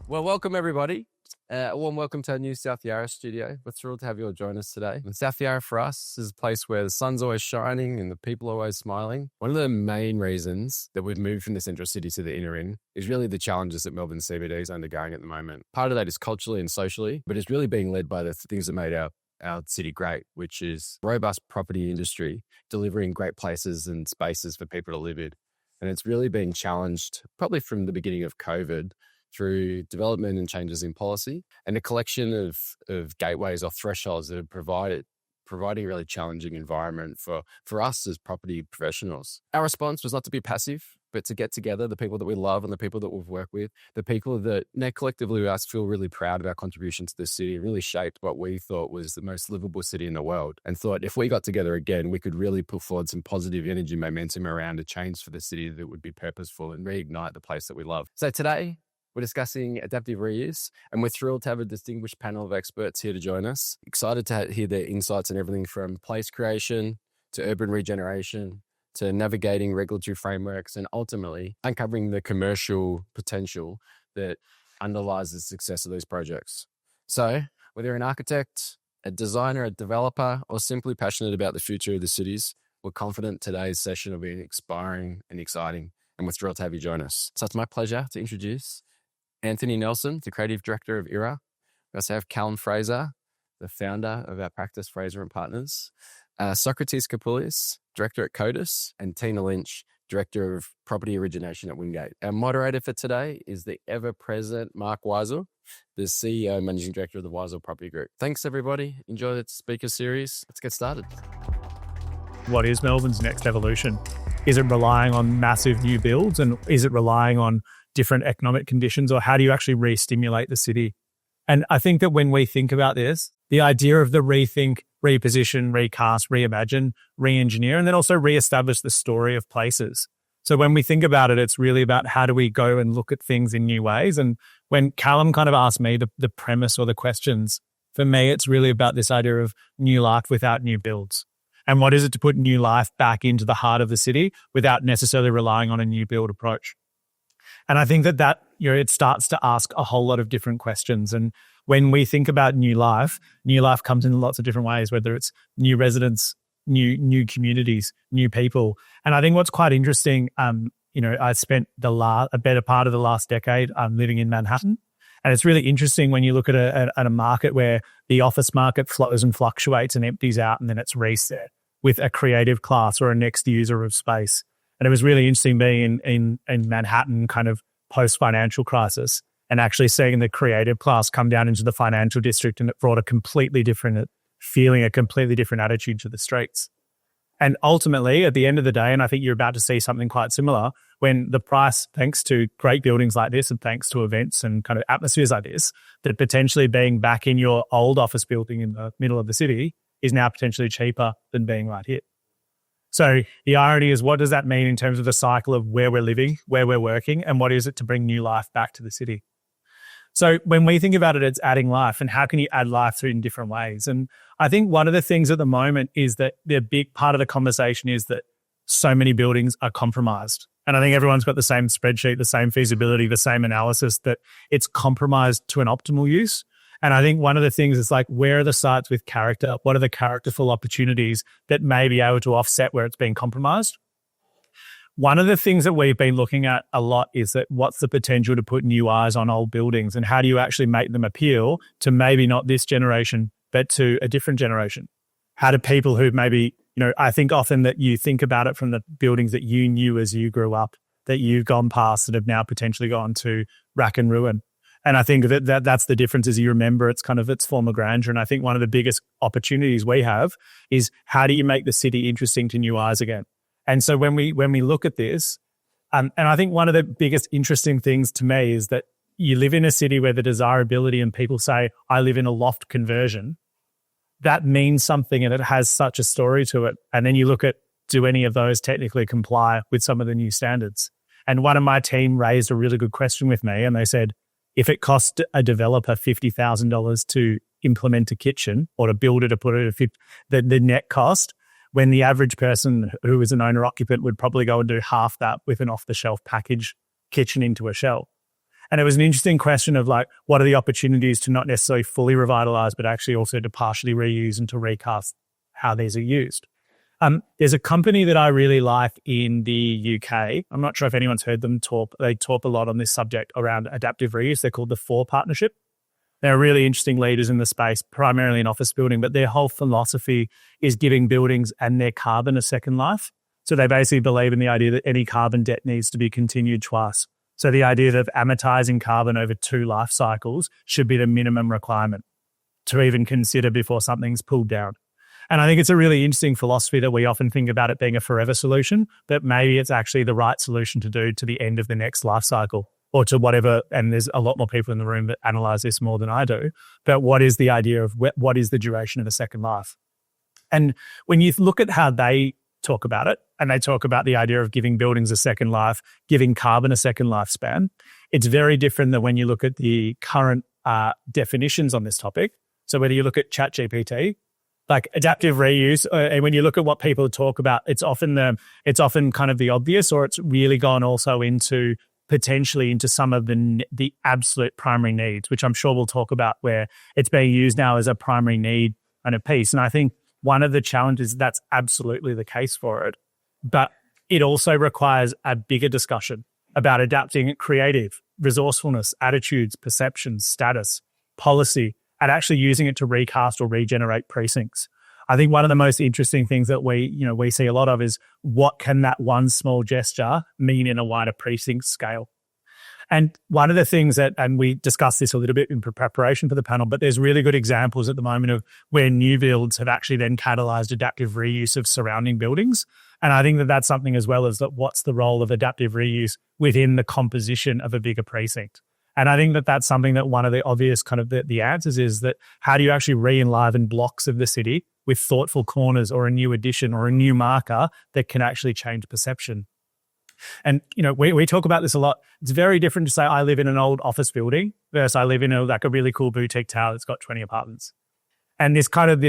Well, welcome everybody. A warm welcome to our new South Yarra studio. We're thrilled to have you all join us today. And South Yarra for us is a place where the sun's always shining and the people are always smiling. One of the main reasons that we've moved from the central city to the inner ring is really the challenges that Melbourne CBD is undergoing at the moment. Part of that is culturally and socially, but it's really being led by the things that made our city great, which is robust property industry, delivering great places and spaces for people to live in. And it's really being challenged probably from the beginning of COVID through development and changes in policy and a collection of gateways or thresholds that have providing a really challenging environment for us as property professionals. Our response was not to be passive, but to get together the people that we love and the people that we've worked with, the people that collectively we feel really proud of our contribution to this city and really shaped what we thought was the most livable city in the world, and thought if we got together again, we could really put forward some positive energy and momentum around a change for the city that would be purposeful and reignite the place that we love. So today, we're discussing adaptive reuse, and we're thrilled to have a distinguished panel of experts here to join us. Excited to hear their insights on everything from place creation to urban regeneration to navigating regulatory frameworks and ultimately uncovering the commercial potential that underlies the success of these projects. So whether you're an architect, a designer, a developer, or simply passionate about the future of the cities, we're confident today's session will be inspiring and exciting, and we're thrilled to have you join us. So it's my pleasure to introduce Anthony Nelson, the creative director of IRA. We also have Callum Fraser, the founder of our practice, Fraser Partners. Socrates Capouleas, director at Codus, and Teena Lynch, director of Property Origination at Wingate. Our moderator for today is the ever-present Mark Wizel, the CEO and managing director of the Wizel Property Group. Thanks, everybody. Enjoy the speaker series. Let's get started. What is Melbourne's next evolution? Is it relying on massive new builds, and is it relying on different economic conditions, or how do you actually re-stimulate the city? And I think that when we think about this, the idea of the rethink, reposition, recast, reimagine, re-engineer, and then also re-establish the story of places. So when we think about it, it's really about how do we go and look at things in new ways. And when Callum kind of asked me the premise or the questions, for me, it's really about this idea of new life without new builds. And what is it to put new life back into the heart of the city without necessarily relying on a new build approach? And I think that it starts to ask a whole lot of different questions. And when we think about new life comes in lots of different ways, whether it's new residents, new communities, new people. And I think what's quite interesting, I spent a better part of the last decade living in Manhattan. And it's really interesting when you look at a market where the office market flows and fluctuates and empties out, and then it's reset with a creative class or a next user of space. And it was really interesting being in Manhattan kind of post-financial crisis and actually seeing the creative class come down into the financial district, and it brought a completely different feeling, a completely different attitude to the streets. And ultimately, at the end of the day, and I think you're about to see something quite similar, when the price, thanks to great buildings like this and thanks to events and kind of atmospheres like this, that potentially being back in your old office building in the middle of the city is now potentially cheaper than being right here. So the irony is, what does that mean in terms of the cycle of where we're living, where we're working, and what is it to bring new life back to the city? So when we think about it, it's adding life, and how can you add life through in different ways? And I think one of the things at the moment is that the big part of the conversation is that so many buildings are compromised. And I think everyone's got the same spreadsheet, the same feasibility, the same analysis, that it's compromised to an optimal use. And I think one of the things is like, where are the sites with character? What are the characterful opportunities that may be able to offset where it's been compromised? One of the things that we've been looking at a lot is that what's the potential to put new eyes on old buildings, and how do you actually make them appeal to maybe not this generation, but to a different generation? How do people who maybe, I think often that you think about it from the buildings that you knew as you grew up, that you've gone past and have now potentially gone to rack and ruin. And I think that's the difference, is you remember it's kind of its former grandeur. And I think one of the biggest opportunities we have is how do you make the city interesting to new eyes again? And so when we look at this, and I think one of the biggest interesting things to me is that you live in a city where the desirability, and people say, I live in a loft conversion, that means something and it has such a story to it. And then you look at, do any of those technically comply with some of the new standards? And one of my team raised a really good question with me, and they said, if it cost a developer $50,000 to implement a kitchen or to build it, to put it at the net cost, when the average person who is an owner occupant would probably go and do half that with an off-the-shelf package kitchen into a shell. And it was an interesting question of like, what are the opportunities to not necessarily fully revitalize, but actually also to partially reuse and to recast how these are used. There's a company that I really like in the UK. I'm not sure if anyone's heard them talk. They talk a lot on this subject around adaptive reuse. They're called the Partnership. They're really interesting leaders in the space, primarily in office building, but their whole philosophy is giving buildings and their carbon a second life. So they basically believe in the idea that any carbon debt needs to be continued twice. So the idea of amortizing carbon over 2 life cycles should be the minimum requirement to even consider before something's pulled down. And I think it's a really interesting philosophy that we often think about it being a forever solution, but maybe it's actually the right solution to do to the end of the next life cycle or to whatever. And there's a lot more people in the room that analyze this more than I do. But what is the idea of what is the duration of a second life? And when you look at how they talk about it, and they talk about the idea of giving buildings a second life, giving carbon a second lifespan, it's very different than when you look at the current definitions on this topic. So whether you look at ChatGPT, like adaptive reuse, and when you look at what people talk about, it's often kind of the obvious, or it's really gone also into potentially into some of the absolute primary needs, which I'm sure we'll talk about, where it's being used now as a primary need and a piece. And I think one of the challenges, that's absolutely the case for it. But it also requires a bigger discussion about adapting creative, resourcefulness, attitudes, perceptions, status, policy, and actually using it to recast or regenerate precincts. I think one of the most interesting things that we see a lot of is what can that one small gesture mean in a wider precinct scale? And one of the things and we discussed this a little bit in preparation for the panel, but there's really good examples at the moment of where new builds have actually then catalyzed adaptive reuse of surrounding buildings. And I think that that's something as well as that what's the role of adaptive reuse within the composition of a bigger precinct. And I think that that's something that one of the obvious kind of the answers is that how do you actually re-enliven blocks of the city with thoughtful corners or a new addition or a new marker that can actually change perception? And, we talk about this a lot. It's very different to say I live in an old office building versus I live in a really cool boutique tower that's got 20 apartments. And this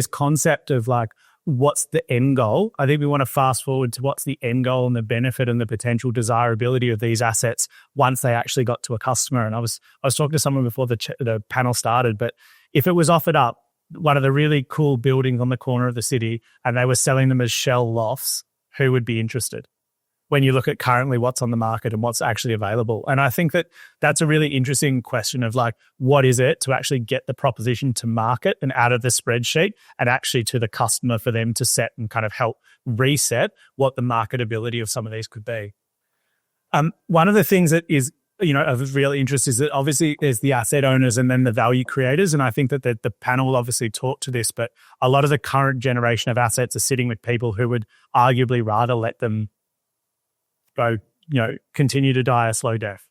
concept of like, what's the end goal? I think we want to fast forward to what's the end goal and the benefit and the potential desirability of these assets once they actually got to a customer. And I was talking to someone before the panel started, but if it was offered up, one of the really cool buildings on the corner of the city, and they were selling them as shell lofts, who would be interested? When you look at currently what's on the market and what's actually available. And I think that that's a really interesting question of like, what is it to actually get the proposition to market and out of the spreadsheet and actually to the customer for them to set and kind of help reset what the marketability of some of these could be. One of the things that is, of real interest is that obviously there's the asset owners and then the value creators. And I think that the panel will obviously talk to this, but a lot of the current generation of assets are sitting with people who would arguably rather let them go, continue to die a slow death.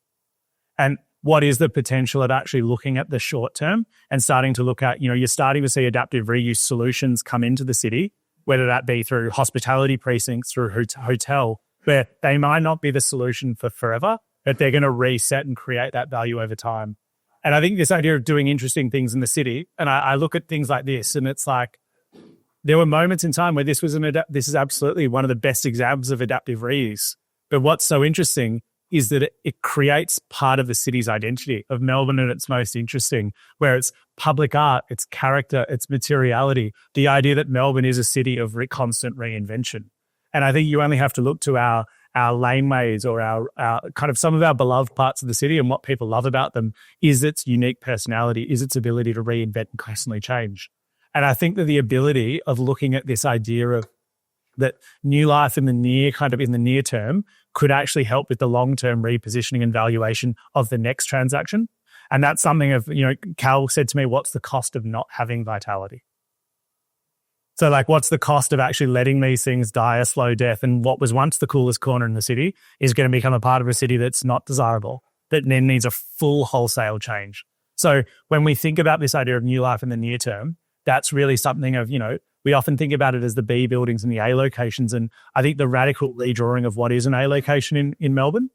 And what is the potential of actually looking at the short term and starting to look at, you're starting to see adaptive reuse solutions come into the city, whether that be through hospitality precincts, through hotel, where they might not be the solution for forever, but they're going to reset and create that value over time. And I think this idea of doing interesting things in the city, and I look at things like this, and it's like, there were moments in time where this is absolutely one of the best examples of adaptive reuse. But what's so interesting is that it creates part of the city's identity of Melbourne at its most interesting, where it's public art, its character, its materiality, the idea that Melbourne is a city of constant reinvention. And I think you only have to look to our laneways or our kind of some of our beloved parts of the city, and what people love about them is its unique personality, is its ability to reinvent and constantly change. And I think that the ability of looking at this idea of that new life in the near term could actually help with the long-term repositioning and valuation of the next transaction. And that's something of, Cal said to me, what's the cost of not having vitality? So like, what's the cost of actually letting these things die a slow death? And what was once the coolest corner in the city is going to become a part of a city that's not desirable, that then needs a full wholesale change. So when we think about this idea of new life in the near term, that's really something of, we often think about it as the B buildings and the A locations. And I think the radical redrawing of what is an A location in Melbourne.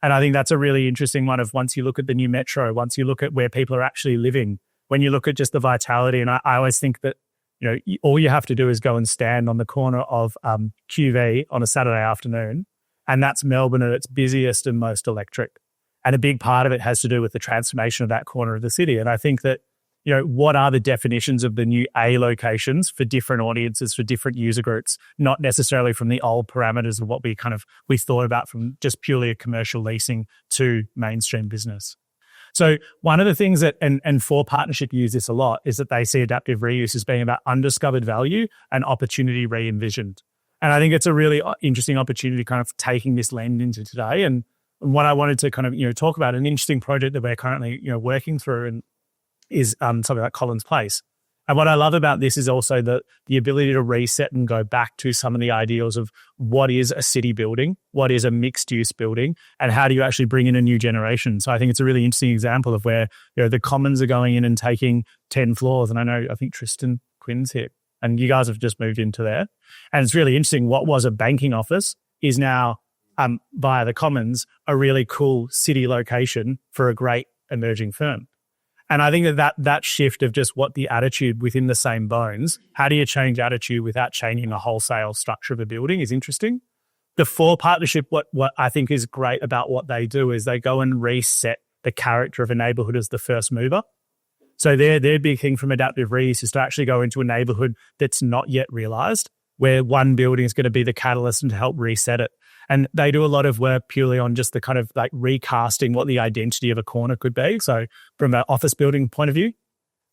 And I think that's a really interesting one of once you look at the new metro, once you look at where people are actually living, when you look at just the vitality. And I always think that, all you have to do is go and stand on the corner of QV on a Saturday afternoon. And that's Melbourne at its busiest and most electric. And a big part of it has to do with the transformation of that corner of the city. And I think that, what are the definitions of the new A locations for different audiences, for different user groups, not necessarily from the old parameters of what we thought about from just purely a commercial leasing to mainstream business. So one of the things that, and For Partnership use this a lot, is that they see adaptive reuse as being about undiscovered value and opportunity re-envisioned. And I think it's a really interesting opportunity kind of taking this lens into today. And what I wanted to kind of, talk about, an interesting project that we're currently, working through, and is something like Collins Place. And what I love about this is also the ability to reset and go back to some of the ideals of what is a city building, what is a mixed use building, and how do you actually bring in a new generation. So I think it's a really interesting example of where, the Commons are going in and taking 10 floors. And I think Tristan Quinn's here, and you guys have just moved into there. And it's really interesting. What was a banking office is now, via the Commons, a really cool city location for a great emerging firm. And I think that shift of just what the attitude within the same bones, how do you change attitude without changing the wholesale structure of a building, is interesting. The For Partnership, what I think is great about what they do is they go and reset the character of a neighborhood as the first mover. So their big thing from adaptive reuse is to actually go into a neighborhood that's not yet realized, where one building is going to be the catalyst and to help reset it. And they do a lot of work purely on just the kind of like recasting what the identity of a corner could be. So from an office building point of view,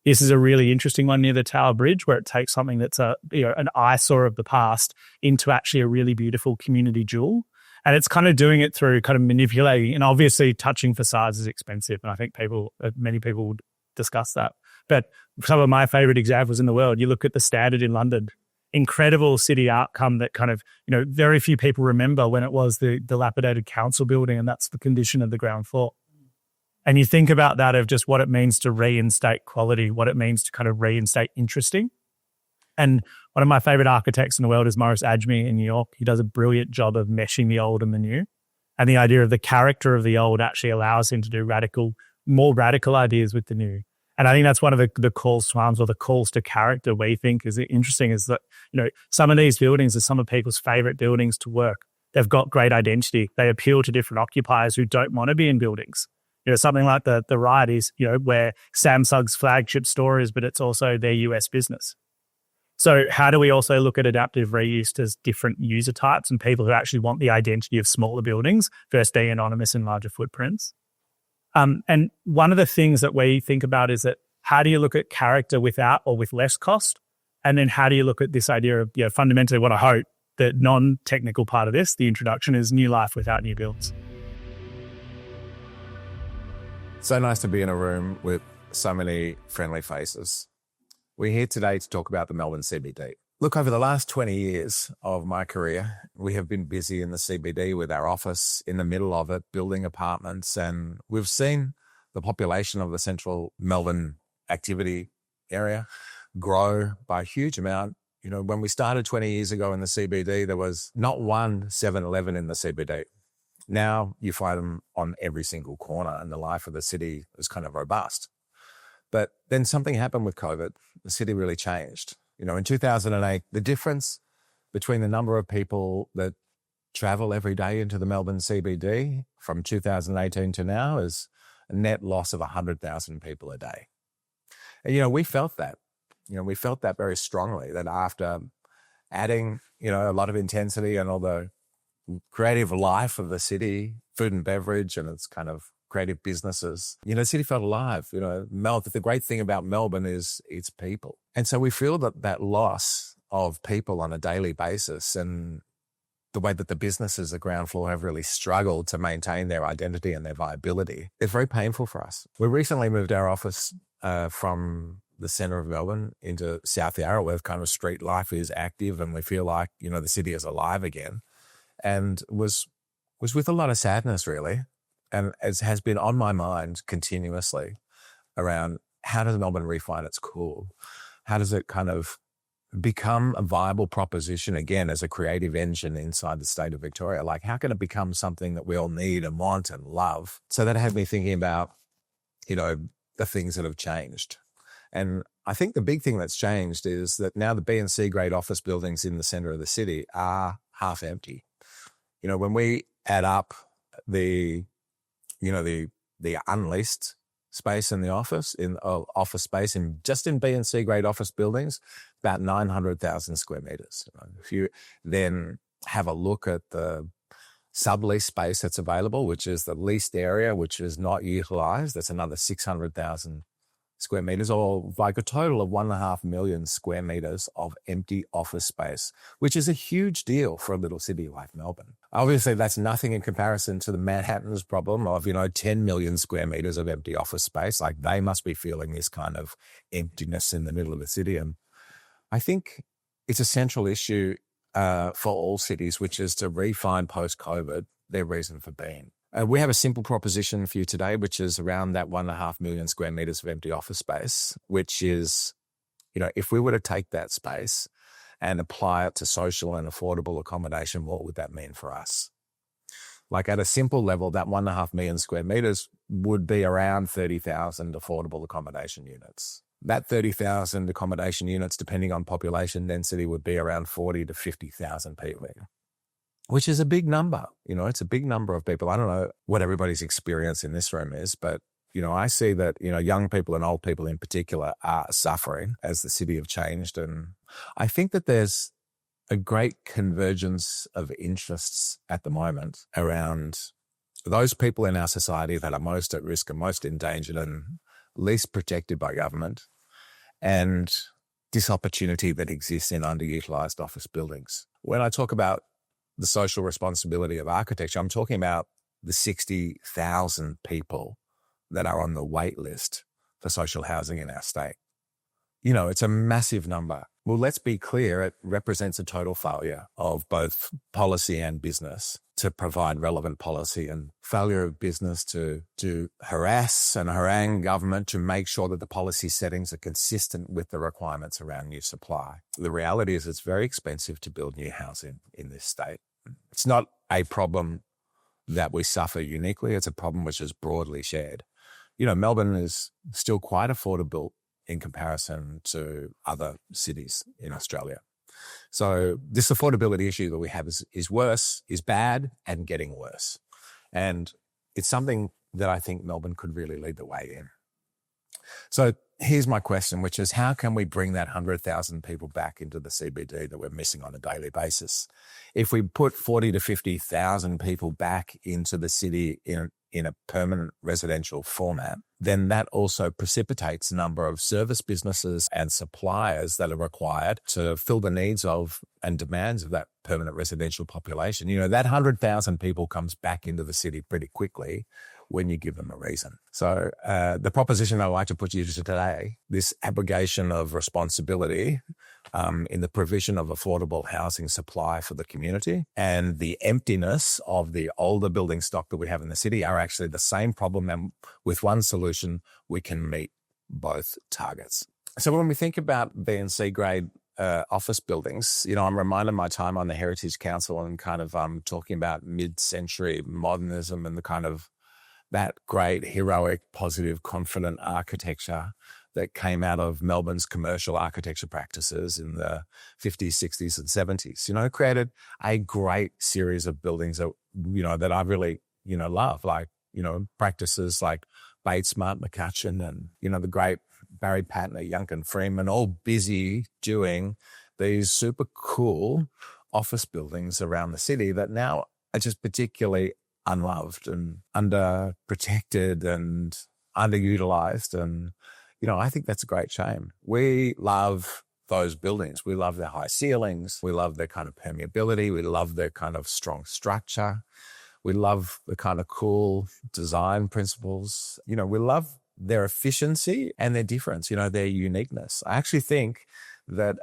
this is a really interesting one near the Tower Bridge, where it takes something that's an eyesore of the past into actually a really beautiful community jewel. And it's kind of doing it through kind of manipulating, and obviously touching facades is expensive. And I think many people would discuss that. But some of my favorite examples in the world, you look at the Standard in London. Incredible city outcome that kind of, very few people remember when it was the dilapidated council building, and that's the condition of the ground floor. And you think about that of just what it means to reinstate quality, what it means to kind of reinstate interesting. And one of my favorite architects in the world is Morris Adjmi in New York. He does a brilliant job of meshing the old and the new. And the idea of the character of the old actually allows him to do more radical ideas with the new. And I think that's one of the calls to arms, or the calls to character we think is interesting, is that, some of these buildings are some of people's favorite buildings to work. They've got great identity. They appeal to different occupiers who don't want to be in buildings. Something like the Riot is, where Samsung's flagship store is, but it's also their US business. So how do we also look at adaptive reuse as different user types and people who actually want the identity of smaller buildings versus being anonymous in larger footprints? And one of the things that we think about is that how do you look at character without or with less cost? And then how do you look at this idea of, fundamentally what I hope, the non-technical part of this, the introduction, is new life without new builds. So nice to be in a room with so many friendly faces. We're here today to talk about the Melbourne CBD. Look, over the last 20 years of my career, we have been busy in the CBD with our office in the middle of it, building apartments, and we've seen the population of the central Melbourne activity area grow by a huge amount. When we started 20 years ago in the CBD, there was not one 7-Eleven in the CBD. Now you find them on every single corner, and the life of the city is kind of robust. But then something happened with COVID. The city really changed. In 2008, the difference between the number of people that travel every day into the Melbourne CBD from 2018 to now is a net loss of 100,000 people a day. And, we felt that. We felt that very strongly, that after adding, a lot of intensity and all the creative life of the city, food and beverage and its kind of creative businesses, the city felt alive. The great thing about Melbourne is its people. And so we feel that loss of people on a daily basis, and the way that the businesses at ground floor have really struggled to maintain their identity and their viability, is very painful for us. We recently moved our office from the centre of Melbourne into South Yarra, where kind of street life is active and we feel like, the city is alive again. And was with a lot of sadness, really. And it has been on my mind continuously around, how does Melbourne refine its cool? How does it kind of become a viable proposition again as a creative engine inside the state of Victoria? Like, how can it become something that we all need and want and love? So that had me thinking about, the things that have changed. And I think the big thing that's changed is that now the B and C grade office buildings in the centre of the city are half empty. When we add up the the unleased space in the office, office space just in B and C grade office buildings, about 900,000 square meters. If you then have a look at the sublease space that's available, which is the leased area, which is not utilized, that's another 600,000 square meters, or like a total of 1.5 million square meters of empty office space, which is a huge deal for a little city like Melbourne. Obviously, that's nothing in comparison to the Manhattan's problem of, 10 million square meters of empty office space. Like, they must be feeling this kind of emptiness in the middle of the city. And I think it's a central issue for all cities, which is to refine post-COVID their reason for being. We have a simple proposition for you today, which is around that 1.5 million square meters of empty office space, which is, if we were to take that space and apply it to social and affordable accommodation, what would that mean for us? Like, at a simple level, that 1.5 million square meters would be around 30,000 affordable accommodation units. That 30,000 accommodation units, depending on population density, would be around 40 to 50,000 people, which is a big number. It's a big number of people. I don't know what everybody's experience in this room is, but, I see that, young people and old people in particular are suffering as the city have changed. And I think that there's a great convergence of interests at the moment around those people in our society that are most at risk and most endangered and least protected by government, and this opportunity that exists in underutilized office buildings. When I talk about the social responsibility of architecture, I'm talking about the 60,000 people that are on the wait list for social housing in our state. It's a massive number. Well, let's be clear, it represents a total failure of both policy and business to provide relevant policy, and failure of business to harass and harangue government to make sure that the policy settings are consistent with the requirements around new supply. The reality is it's very expensive to build new housing in this state. It's not a problem that we suffer uniquely. It's a problem which is broadly shared. Melbourne is still quite affordable in comparison to other cities in Australia. So this affordability issue that we have is worse, is bad, and getting worse. And it's something that I think Melbourne could really lead the way in. So here's my question, which is, how can we bring that 100,000 people back into the CBD that we're missing on a daily basis? If we put 40 to 50,000 people back into the city in a permanent residential format, then that also precipitates a number of service businesses and suppliers that are required to fill the needs of and demands of that permanent residential population. That 100,000 people comes back into the city pretty quickly when you give them a reason. So the proposition I'd like to put you to today, this abrogation of responsibility in the provision of affordable housing supply for the community and the emptiness of the older building stock that we have in the city are actually the same problem, and with one solution we can meet both targets. So when we think about B and C grade office buildings, I'm reminded of my time on the Heritage Council and kind of talking about mid-century modernism and the kind of that great, heroic, positive, confident architecture that came out of Melbourne's commercial architecture practices in the 50s, 60s and 70s, created a great series of buildings that, that I really, love, like, practices like Bates, Smart, McCutcheon and, the great Barry Patner, Yuncken, Freeman, all busy doing these super cool office buildings around the city that now are just particularly unloved and underprotected and underutilized. And, I think that's a great shame. We love those buildings. We love their high ceilings. We love their kind of permeability. We love their kind of strong structure. We love the kind of cool design principles. We love their efficiency and their difference, their uniqueness. I actually think that,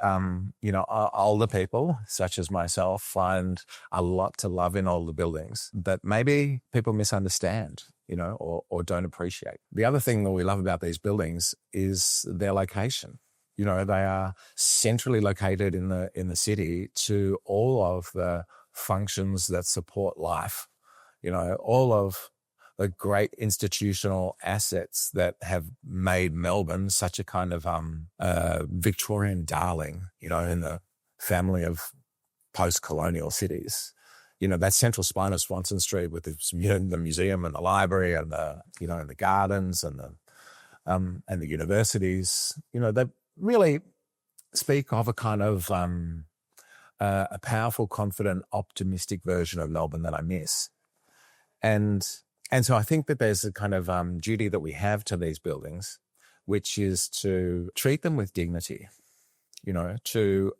older people such as myself find a lot to love in older buildings that maybe people misunderstand, or don't appreciate. The other thing that we love about these buildings is their location. They are centrally located in the city to all of the functions that support life, all of the great institutional assets that have made Melbourne such a kind of Victorian darling, in the family of post-colonial cities. that central spine of Swanston Street with the museum and the library and and the gardens and the universities, they really speak of a kind of a powerful, confident, optimistic version of Melbourne that I miss. And so I think that there's a kind of duty that we have to these buildings, which is to treat them with dignity, to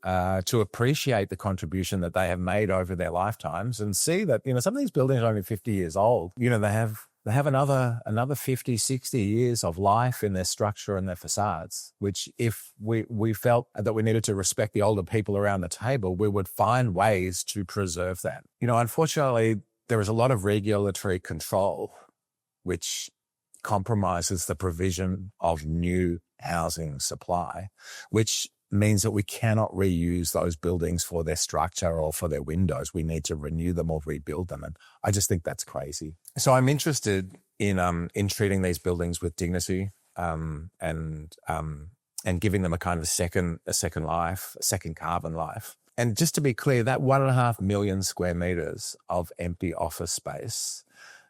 appreciate the contribution that they have made over their lifetimes and see that, some of these buildings are only 50 years old. They have another 50, 60 years of life in their structure and their facades, which if we felt that we needed to respect the older people around the table, we would find ways to preserve that. Unfortunately, there is a lot of regulatory control which compromises the provision of new housing supply, which means that we cannot reuse those buildings for their structure or for their windows. We need to renew them or rebuild them. And I just think that's crazy. So I'm interested in treating these buildings with dignity, and giving them a kind of a second life, a second carbon life. And just to be clear, that 1.5 million square meters of empty office space,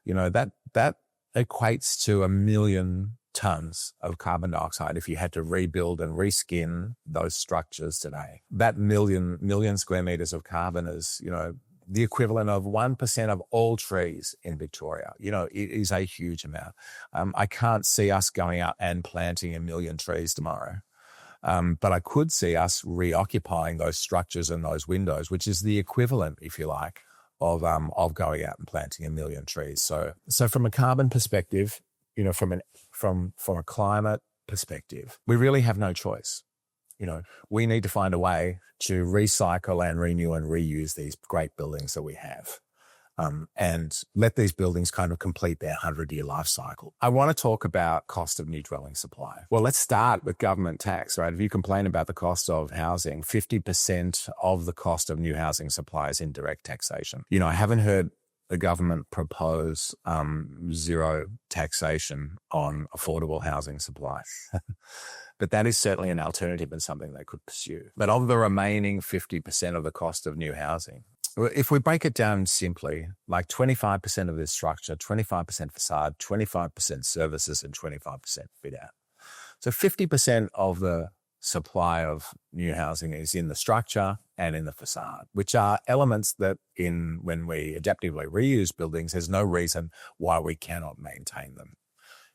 that equates to 1 million tons of carbon dioxide if you had to rebuild and reskin those structures today. That million square meters of carbon is, the equivalent of 1% of all trees in Victoria. It is a huge amount. I can't see us going out and planting 1 million trees tomorrow. But I could see us reoccupying those structures and those windows, which is the equivalent, if you like, of going out and planting 1 million trees. So from a carbon perspective, from a climate perspective, we really have no choice. We need to find a way to recycle and renew and reuse these great buildings that we have, and let these buildings kind of complete their 100-year life cycle. I want to talk about cost of new dwelling supply. Well, let's start with government tax, right? If you complain about the cost of housing, 50% of the cost of new housing supply is indirect taxation. I haven't heard the government propose zero taxation on affordable housing supply. But that is certainly an alternative and something they could pursue. But of the remaining 50% of the cost of new housing, if we break it down simply, like 25% of this structure, 25% facade, 25% services, and 25% fit out. So 50% of the supply of new housing is in the structure and in the facade, which are elements that when we adaptively reuse buildings, there's no reason why we cannot maintain them.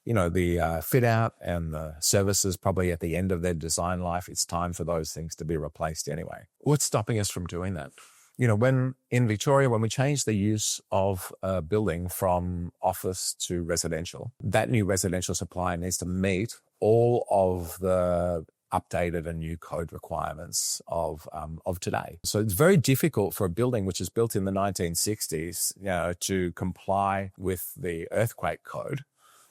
The fit out and the services probably at the end of their design life, it's time for those things to be replaced anyway. What's stopping us from doing that? When in Victoria, when we change the use of a building from office to residential, that new residential supply needs to meet all of the updated and new code requirements of today. So it's very difficult for a building which is built in the 1960s, to comply with the earthquake code,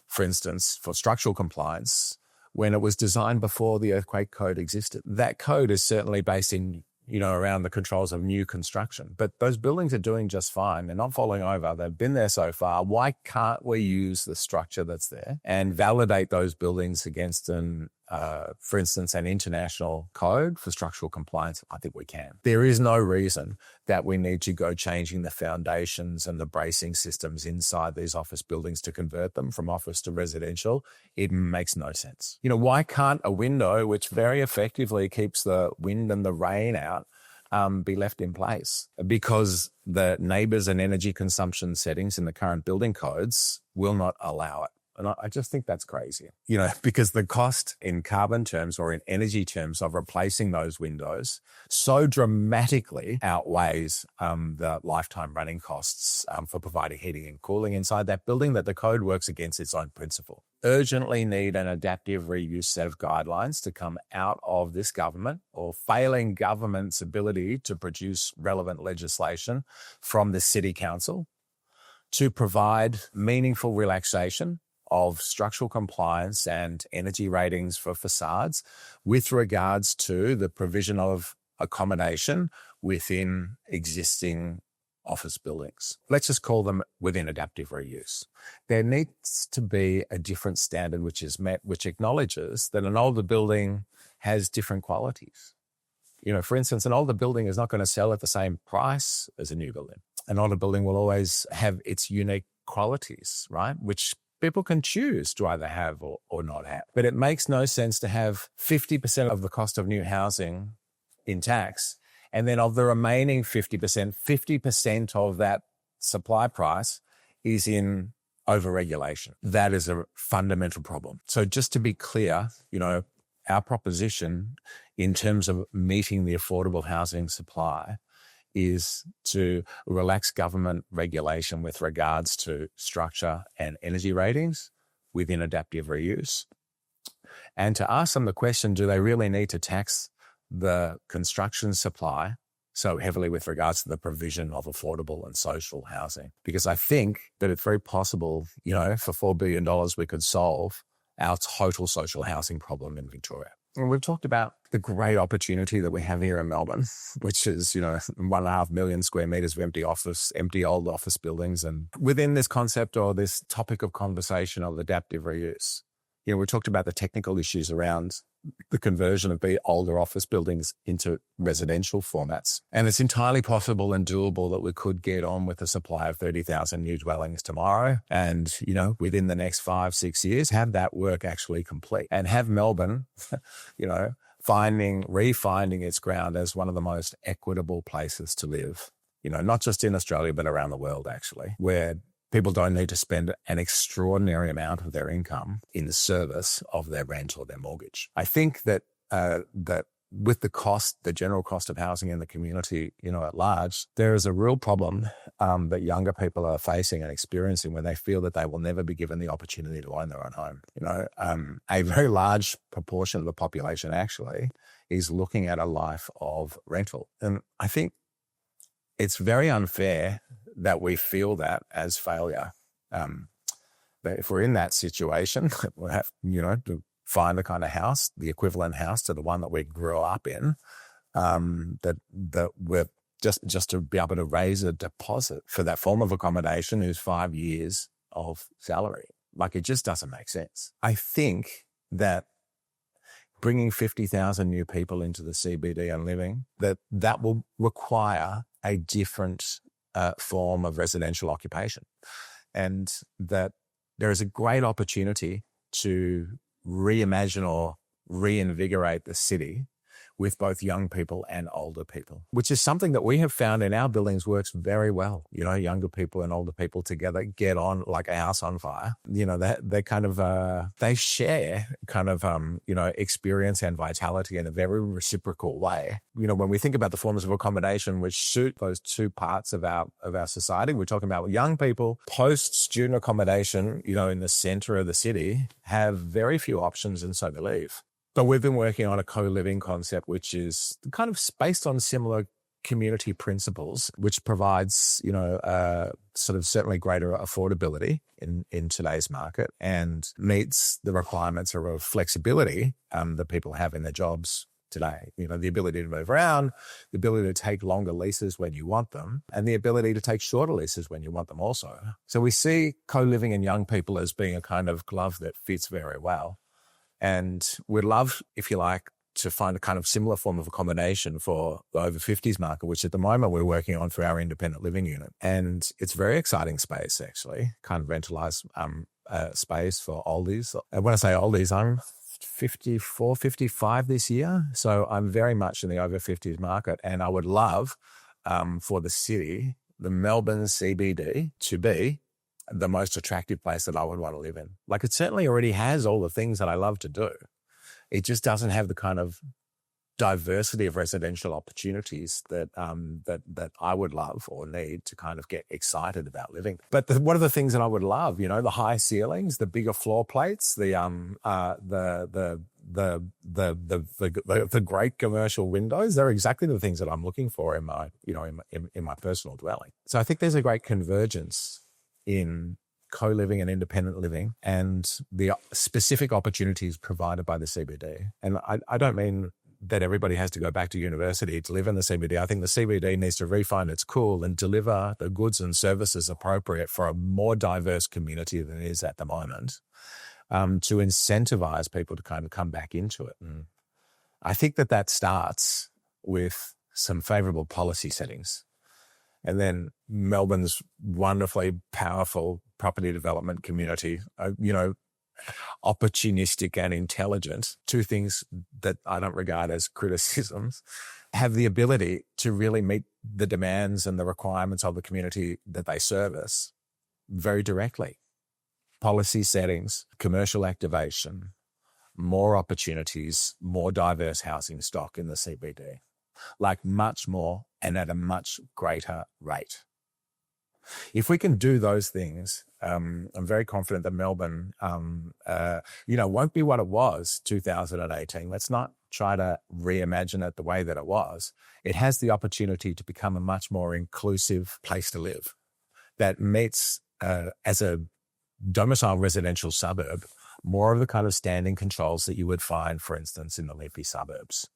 for instance, for structural compliance, when it was designed before the earthquake code existed. That code is certainly based in, around the controls of new construction. But those buildings are doing just fine. They're not falling over. They've been there so far. Why can't we use the structure that's there and validate those buildings against for instance, an international code for structural compliance? I think we can. There is no reason that we need to go changing the foundations and the bracing systems inside these office buildings to convert them from office to residential. It makes no sense. Why can't a window, which very effectively keeps the wind and the rain out, be left in place? Because the neighbours and energy consumption settings in the current building codes will not allow it. And I just think that's crazy, because the cost in carbon terms or in energy terms of replacing those windows so dramatically outweighs the lifetime running costs for providing heating and cooling inside that building that the code works against its own principle. Urgently need an adaptive reuse set of guidelines to come out of this government or failing government's ability to produce relevant legislation from the City Council to provide meaningful relaxation of structural compliance and energy ratings for facades with regards to the provision of accommodation within existing office buildings. Let's just call them within adaptive reuse. There needs to be a different standard which is met, which acknowledges that an older building has different qualities. For instance, an older building is not going to sell at the same price as a new building. an older building will always have its unique qualities, right? Which people can choose to either have or not have. But it makes no sense to have 50% of the cost of new housing in tax, and then of the remaining 50%, 50% of that supply price is in overregulation. That is a fundamental problem. So just to be clear, our proposition in terms of meeting the affordable housing supply is to relax government regulation with regards to structure and energy ratings within adaptive reuse, and to ask them the question, do they really need to tax the construction supply so heavily with regards to the provision of affordable and social housing? Because I think that it's very possible, for $4 billion we could solve our total social housing problem in Victoria. And we've talked about the great opportunity that we have here in Melbourne, which is, 1.5 million square metres of empty old office buildings. And within this concept or this topic of conversation of adaptive reuse, we talked about the technical issues around the conversion of older office buildings into residential formats. And it's entirely possible and doable that we could get on with a supply of 30,000 new dwellings tomorrow and, within the next 5-6 years, have that work actually complete and have Melbourne, refinding its ground as one of the most equitable places to live, not just in Australia, but around the world, actually, where people don't need to spend an extraordinary amount of their income in the service of their rent or their mortgage. I think that with the general cost of housing in the community, at large, there is a real problem that younger people are facing and experiencing when they feel that they will never be given the opportunity to own their own home. A very large proportion of the population actually is looking at a life of rental. And I think it's very unfair that we feel that as failure. But if we're in that situation, we'll have, to find the kind of house, the equivalent house to the one that we grew up in, that we're just to be able to raise a deposit for that form of accommodation is 5 years of salary. Like, it just doesn't make sense. I think that bringing 50,000 new people into the CBD and living, that will require a different form of residential occupation, and that there is a great opportunity to reimagine or reinvigorate the city with both young people and older people, which is something that we have found in our buildings works very well. Younger people and older people together get on like a house on fire. They kind of, they share kind of, experience and vitality in a very reciprocal way. When we think about the forms of accommodation which suit those two parts of our society, we're talking about young people, post-student accommodation, in the center of the city, have very few options and so they leave. But we've been working on a co-living concept, which is kind of based on similar community principles, which provides, sort of certainly greater affordability in today's market and meets the requirements of flexibility that people have in their jobs today. The ability to move around, the ability to take longer leases when you want them, and the ability to take shorter leases when you want them also. So we see co-living and young people as being a kind of glove that fits very well. And we'd love, if you like, to find a kind of similar form of accommodation for the over 50s market, which at the moment we're working on for our independent living unit. And it's very exciting space, actually, kind of rentalised space for oldies. And when I say oldies, I'm 54, 55 this year. So I'm very much in the over 50s market. And I would love for the city, the Melbourne CBD, to be the most attractive place that I would want to live in. Like, it certainly already has all the things that I love to do. It just doesn't have the kind of diversity of residential opportunities that I would love or need to kind of get excited about living. But what are the things that I would love? The high ceilings, the bigger floor plates, the great commercial windows. They're exactly the things that I'm looking for in my in my personal dwelling. So I think there's a great convergence in co-living and independent living and the specific opportunities provided by the CBD. And I don't mean that everybody has to go back to university to live in the CBD. I think the CBD needs to refine its cool and deliver the goods and services appropriate for a more diverse community than it is at the moment, to incentivize people to kind of come back into it. And I think that starts with some favorable policy settings. And then Melbourne's wonderfully powerful property development community, opportunistic and intelligent, two things that I don't regard as criticisms, have the ability to really meet the demands and the requirements of the community that they service very directly. Policy settings, commercial activation, more opportunities, more diverse housing stock in the CBD, like much more and at a much greater rate. If we can do those things, I'm very confident that Melbourne, won't be what it was 2018. Let's not try to reimagine it the way that it was. It has the opportunity to become a much more inclusive place to live that meets, as a domicile residential suburb, more of the kind of standing controls that you would find, for instance, in the leafy suburbs.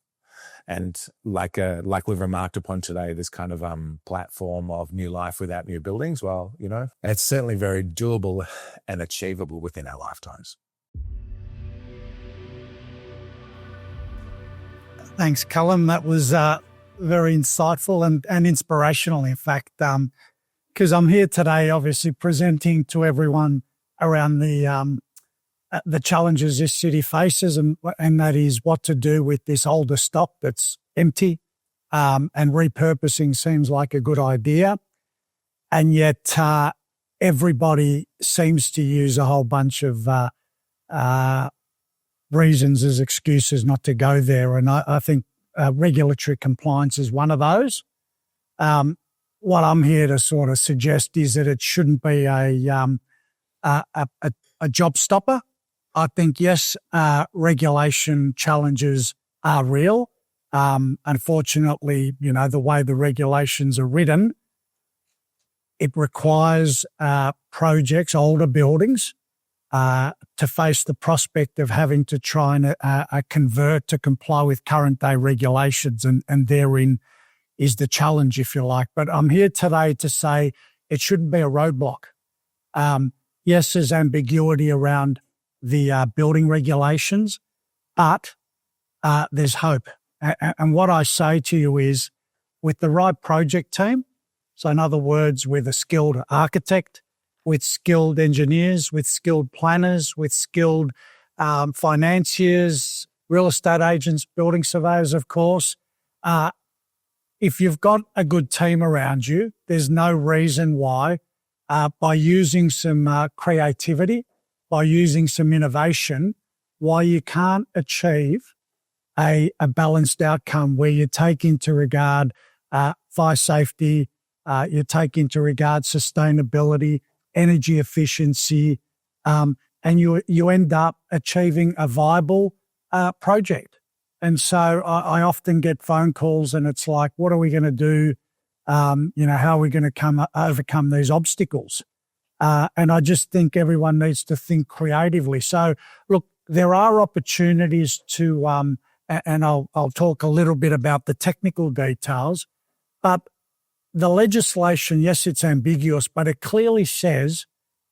And like we've remarked upon today, this kind of platform of new life without new buildings, well, it's certainly very doable and achievable within our lifetimes. Thanks, Callum. That was very insightful and inspirational, in fact, because I'm here today obviously presenting to everyone around the challenges this city faces, and that is what to do with this older stock that's empty, and repurposing seems like a good idea. And yet everybody seems to use a whole bunch of reasons as excuses not to go there. And I think regulatory compliance is one of those. What I'm here to sort of suggest is that it shouldn't be a job stopper. I think, yes, regulation challenges are real. Unfortunately, the way the regulations are written, it requires projects, older buildings, to face the prospect of having to try and convert to comply with current day regulations. And therein is the challenge, if you like. But I'm here today to say it shouldn't be a roadblock. Yes, there's ambiguity around the building regulations, but there's hope. And what I say to you is, with the right project team, so in other words, with a skilled architect, with skilled engineers, with skilled planners, with skilled financiers, real estate agents, building surveyors, of course, if you've got a good team around you, there's no reason why, by using some creativity, by using some innovation, why you can't achieve a balanced outcome where you take into regard fire safety, you take into regard sustainability, energy efficiency, and you end up achieving a viable project. And so I often get phone calls and it's like, what are we going to do? How are we going to overcome these obstacles? And I just think everyone needs to think creatively. So, look, there are opportunities to, and I'll talk a little bit about the technical details, but the legislation, yes, it's ambiguous, but it clearly says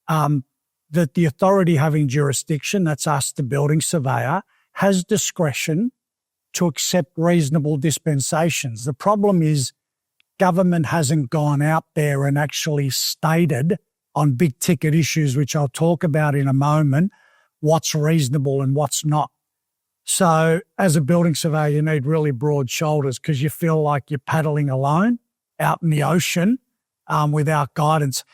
that the authority having jurisdiction, that's us, the building surveyor, has discretion to accept reasonable dispensations. The problem is government hasn't gone out there and actually stated on big ticket issues, which I'll talk about in a moment, what's reasonable and what's not. So as a building surveyor, you need really broad shoulders because you feel like you're paddling alone out in the ocean without guidance.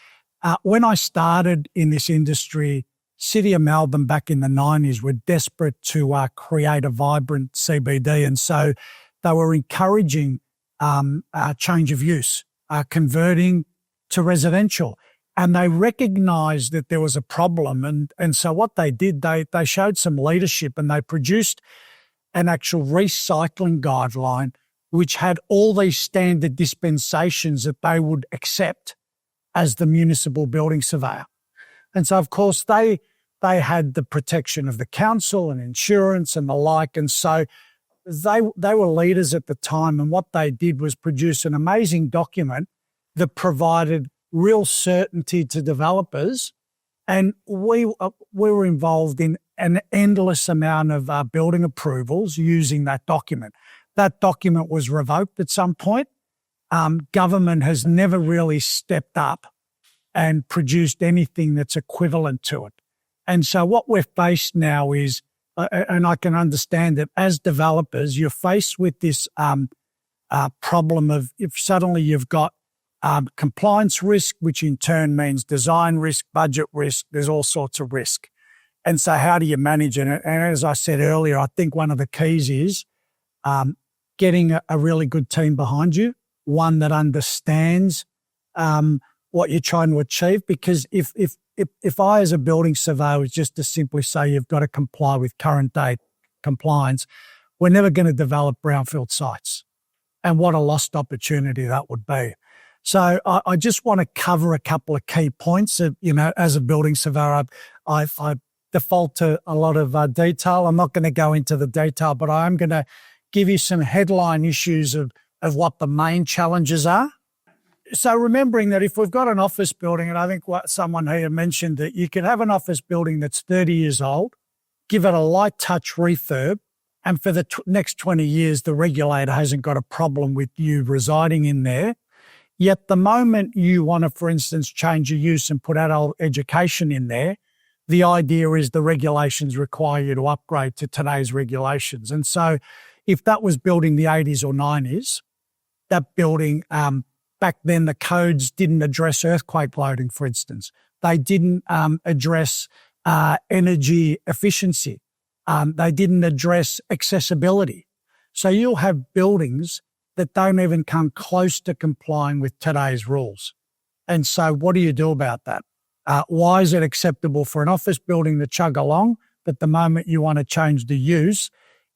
When I started in this industry, City of Melbourne back in the 90s were desperate to create a vibrant CBD. And so they were encouraging change of use, converting to residential. And they recognised that there was a problem. And so what they did, they showed some leadership and they produced an actual recycling guideline which had all these standard dispensations that they would accept as the municipal building surveyor. And so, of course, they had the protection of the council and insurance and the like. And so they were leaders at the time. And what they did was produce an amazing document that provided real certainty to developers. And we were involved in an endless amount of building approvals using that document. That document was revoked at some point, government has never really stepped up and produced anything that's equivalent to it. And so what we're faced now is, and I can understand that as developers, you're faced with this problem of if suddenly you've got compliance risk, which in turn means design risk, budget risk, there's all sorts of risk. And so how do you manage it? And as I said earlier, I think one of the keys is getting a really good team behind you, one that understands what you're trying to achieve. Because if I, as a building surveyor, was just to simply say you've got to comply with current date compliance, we're never going to develop brownfield sites. And what a lost opportunity that would be. So I just want to cover a couple of key points. As a building surveyor, I default to a lot of detail. I'm not going to go into the detail, but I am going to give you some headline issues of what the main challenges are. So remembering that if we've got an office building, and I think what someone here mentioned, that you can have an office building that's 30 years old, give it a light touch refurb, and for the next 20 years, the regulator hasn't got a problem with you residing in there. Yet the moment you want to, for instance, change your use and put adult education in there, the idea is the regulations require you to upgrade to today's regulations. And so if that was built in the 80s or 90s, that building, back then the codes didn't address earthquake loading, for instance. They didn't address energy efficiency. They didn't address accessibility. So you'll have buildings that don't even come close to complying with today's rules. And so what do you do about that? Why is it acceptable for an office building to chug along, but the moment you want to change the use,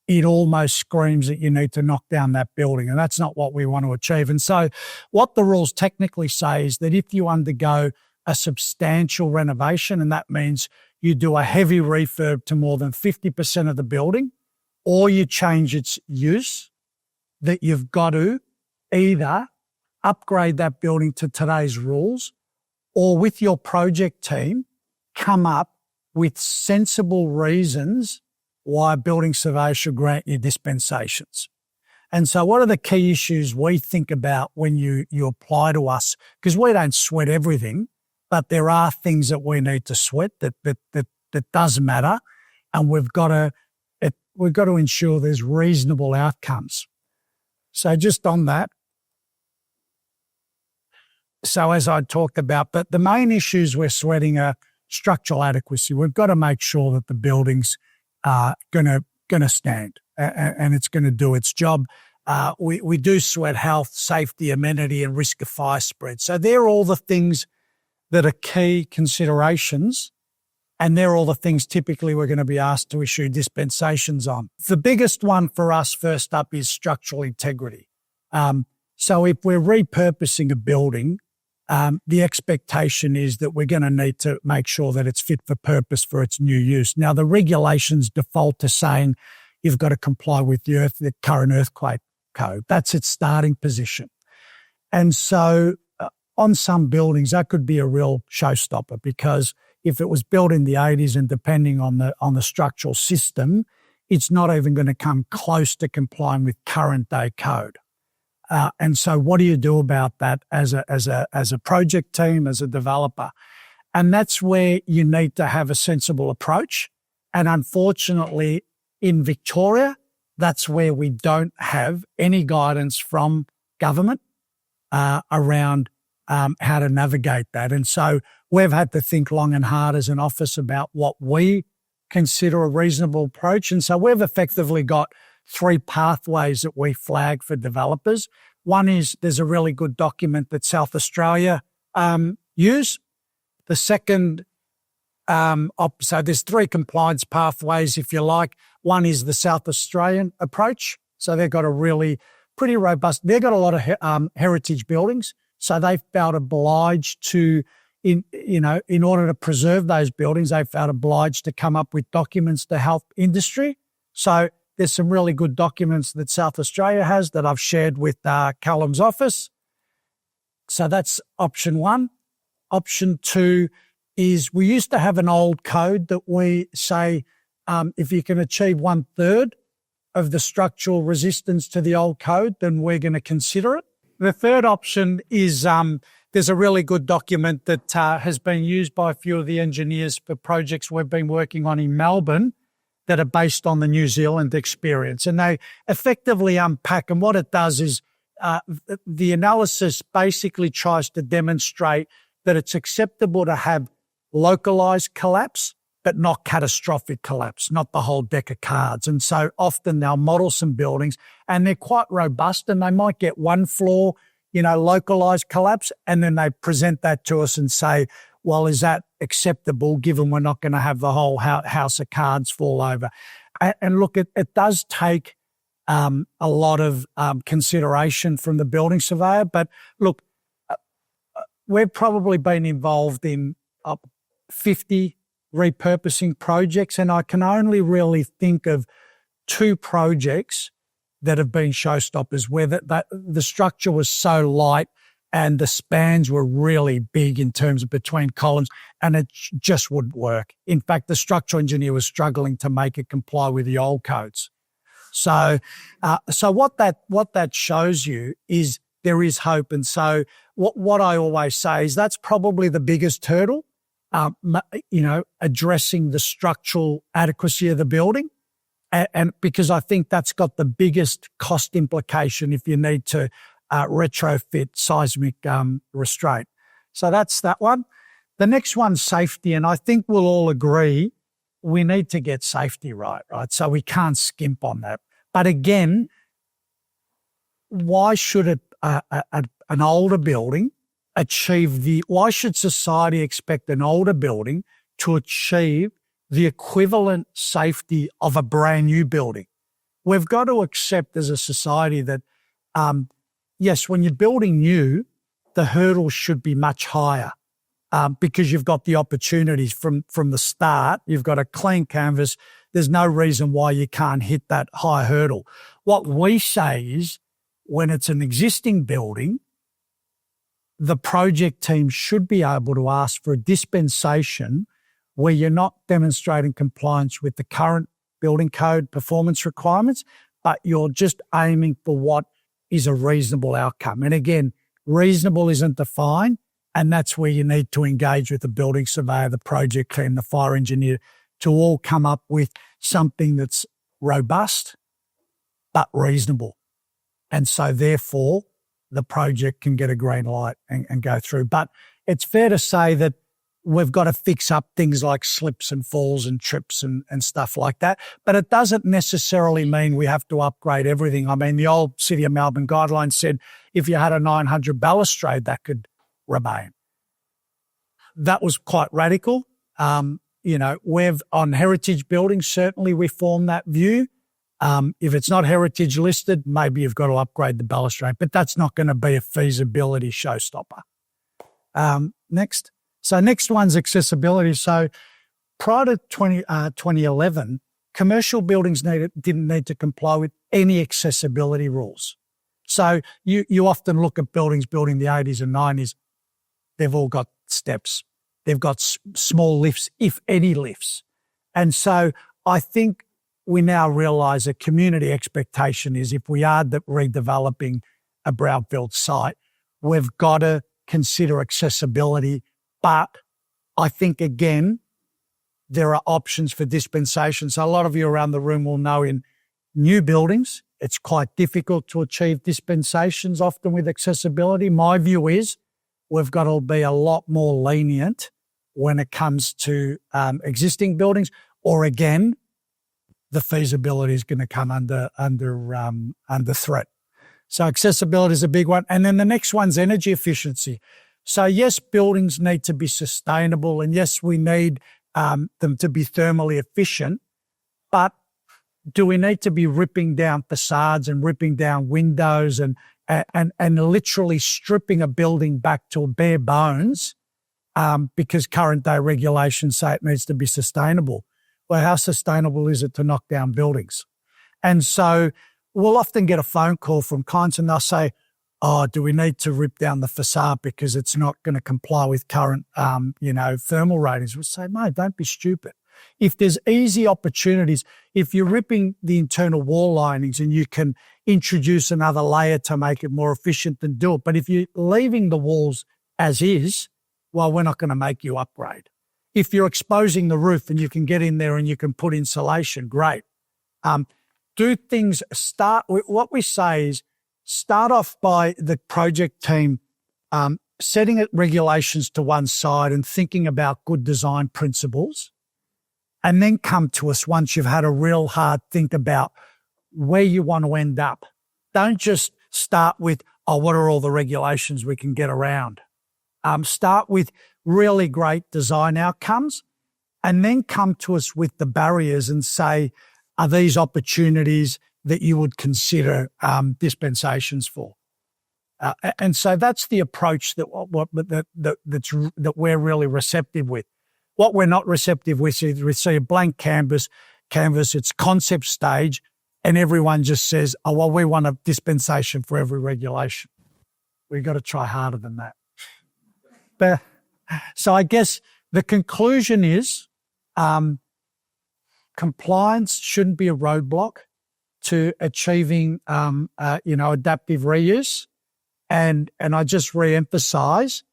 it almost screams that you need to knock down that building, and that's not what we want to achieve. And so what the rules technically say is that if you undergo a substantial renovation, and that means you do a heavy refurb to more than 50% of the building, or you change its use, that you've got to either upgrade that building to today's rules, or with your project team, come up with sensible reasons why a building surveyor should grant you dispensations. And so what are the key issues we think about when you apply to us? Because we don't sweat everything, but there are things that we need to sweat that does matter. And we've got to ensure there's reasonable outcomes. So just on that, so as I talked about, but the main issues we're sweating are structural adequacy. We've got to make sure that the building's going to stand and it's going to do its job. We do sweat health, safety, amenity, and risk of fire spread. So they're all the things that are key considerations, and they're all the things typically we're going to be asked to issue dispensations on. The biggest one for us first up is structural integrity. So if we're repurposing a building, the expectation is that we're going to need to make sure that it's fit for purpose for its new use. Now, the regulations default to saying you've got to comply with the current earthquake code. That's its starting position. And so on some buildings, that could be a real showstopper, because if it was built in the 80s and depending on the structural system, it's not even going to come close to complying with current day code. And so what do you do about that as a project team, as a developer? And that's where you need to have a sensible approach. And unfortunately, in Victoria, that's where we don't have any guidance from government around how to navigate that. And so we've had to think long and hard as an office about what we consider a reasonable approach. And so we've effectively got 3 pathways that we flag for developers. One is there's a really good document that South Australia use. The second, so there's 3 compliance pathways, if you like. One is the South Australian approach. So they've got a really pretty robust, they've got a lot of heritage buildings. So they felt obliged to, in order to preserve those buildings, they felt obliged to come up with documents to help industry. So there's some really good documents that South Australia has that I've shared with Callum's office. So that's option 1. Option 2 is we used to have an old code that we say if you can achieve 1/3 of the structural resistance to the old code, then we're going to consider it. The third option is there's a really good document that has been used by a few of the engineers for projects we've been working on in Melbourne that are based on the New Zealand experience. And they effectively unpack, and what it does is the analysis basically tries to demonstrate that it's acceptable to have localized collapse, but not catastrophic collapse, not the whole deck of cards. And so often they'll model some buildings and they're quite robust, and they might get one floor, localized collapse, and then they present that to us and say, well, is that acceptable given we're not going to have the whole house of cards fall over? And look, it does take a lot of consideration from the building surveyor. But look, we've probably been involved in 50 repurposing projects, and I can only really think of 2 projects that have been showstoppers where the structure was so light and the spans were really big in terms of between columns, and it just wouldn't work. In fact, the structural engineer was struggling to make it comply with the old codes. So what that shows you is there is hope. And so what I always say is that's probably the biggest hurdle, addressing the structural adequacy of the building. And because I think that's got the biggest cost implication if you need to retrofit seismic restraint. So that's that one. The next one's safety, and I think we'll all agree we need to get safety right? So we can't skimp on that. But again, why should an older building why should society expect an older building to achieve the equivalent safety of a brand new building? We've got to accept as a society that, yes, when you're building new, the hurdles should be much higher because you've got the opportunities from the start. You've got a clean canvas. There's no reason why you can't hit that high hurdle. What we say is when it's an existing building, the project team should be able to ask for a dispensation where you're not demonstrating compliance with the current building code performance requirements, but you're just aiming for what is a reasonable outcome. And again, reasonable isn't defined, and that's where you need to engage with the building surveyor, the project team, the fire engineer to all come up with something that's robust but reasonable. And so therefore, the project can get a green light and go through. But it's fair to say that we've got to fix up things like slips and falls and trips and stuff like that. But it doesn't necessarily mean we have to upgrade everything. I mean, the old City of Melbourne guidelines said if you had a 900 balustrade, that could remain. That was quite radical. We've on heritage buildings, certainly we form that view. If it's not heritage listed, maybe you've got to upgrade the balustrade, but that's not going to be a feasibility showstopper. Next. So next one's accessibility. So prior to 2011, commercial buildings didn't need to comply with any accessibility rules. So you often look at buildings built in the 80s and 90s, they've all got steps. They've got small lifts, if any lifts. And so I think we now realise a community expectation is if we are redeveloping a brownfield site, we've got to consider accessibility. But I think, again, there are options for dispensation. So a lot of you around the room will know in new buildings, it's quite difficult to achieve dispensations often with accessibility. My view is we've got to be a lot more lenient when it comes to existing buildings, or again, the feasibility is going to come under threat. So accessibility is a big one. And then the next one's energy efficiency. So yes, buildings need to be sustainable, and yes, we need them to be thermally efficient, but do we need to be ripping down facades and ripping down windows and literally stripping a building back to bare bones because current day regulations say it needs to be sustainable? Well, how sustainable is it to knock down buildings? And so we'll often get a phone call from clients and they'll say, oh, do we need to rip down the facade because it's not going to comply with current, thermal ratings? We'll say, no, don't be stupid. If there's easy opportunities, if you're ripping the internal wall linings and you can introduce another layer to make it more efficient, then do it. But if you're leaving the walls as is, well, we're not going to make you upgrade. If you're exposing the roof and you can get in there and you can put insulation, great. Do things, what we say is start off by the project team setting regulations to one side and thinking about good design principles, and then come to us once you've had a real hard think about where you want to end up. Don't just start with, what are all the regulations we can get around? Start with really great design outcomes and then come to us with the barriers and say, are these opportunities that you would consider dispensations for? And so that's the approach that we're really receptive with. What we're not receptive with is we see a blank canvas, it's concept stage, and everyone just says, we want a dispensation for every regulation. We've got to try harder than that. But, so I guess the conclusion is compliance shouldn't be a roadblock to achieving, adaptive reuse. And I just re-emphasize,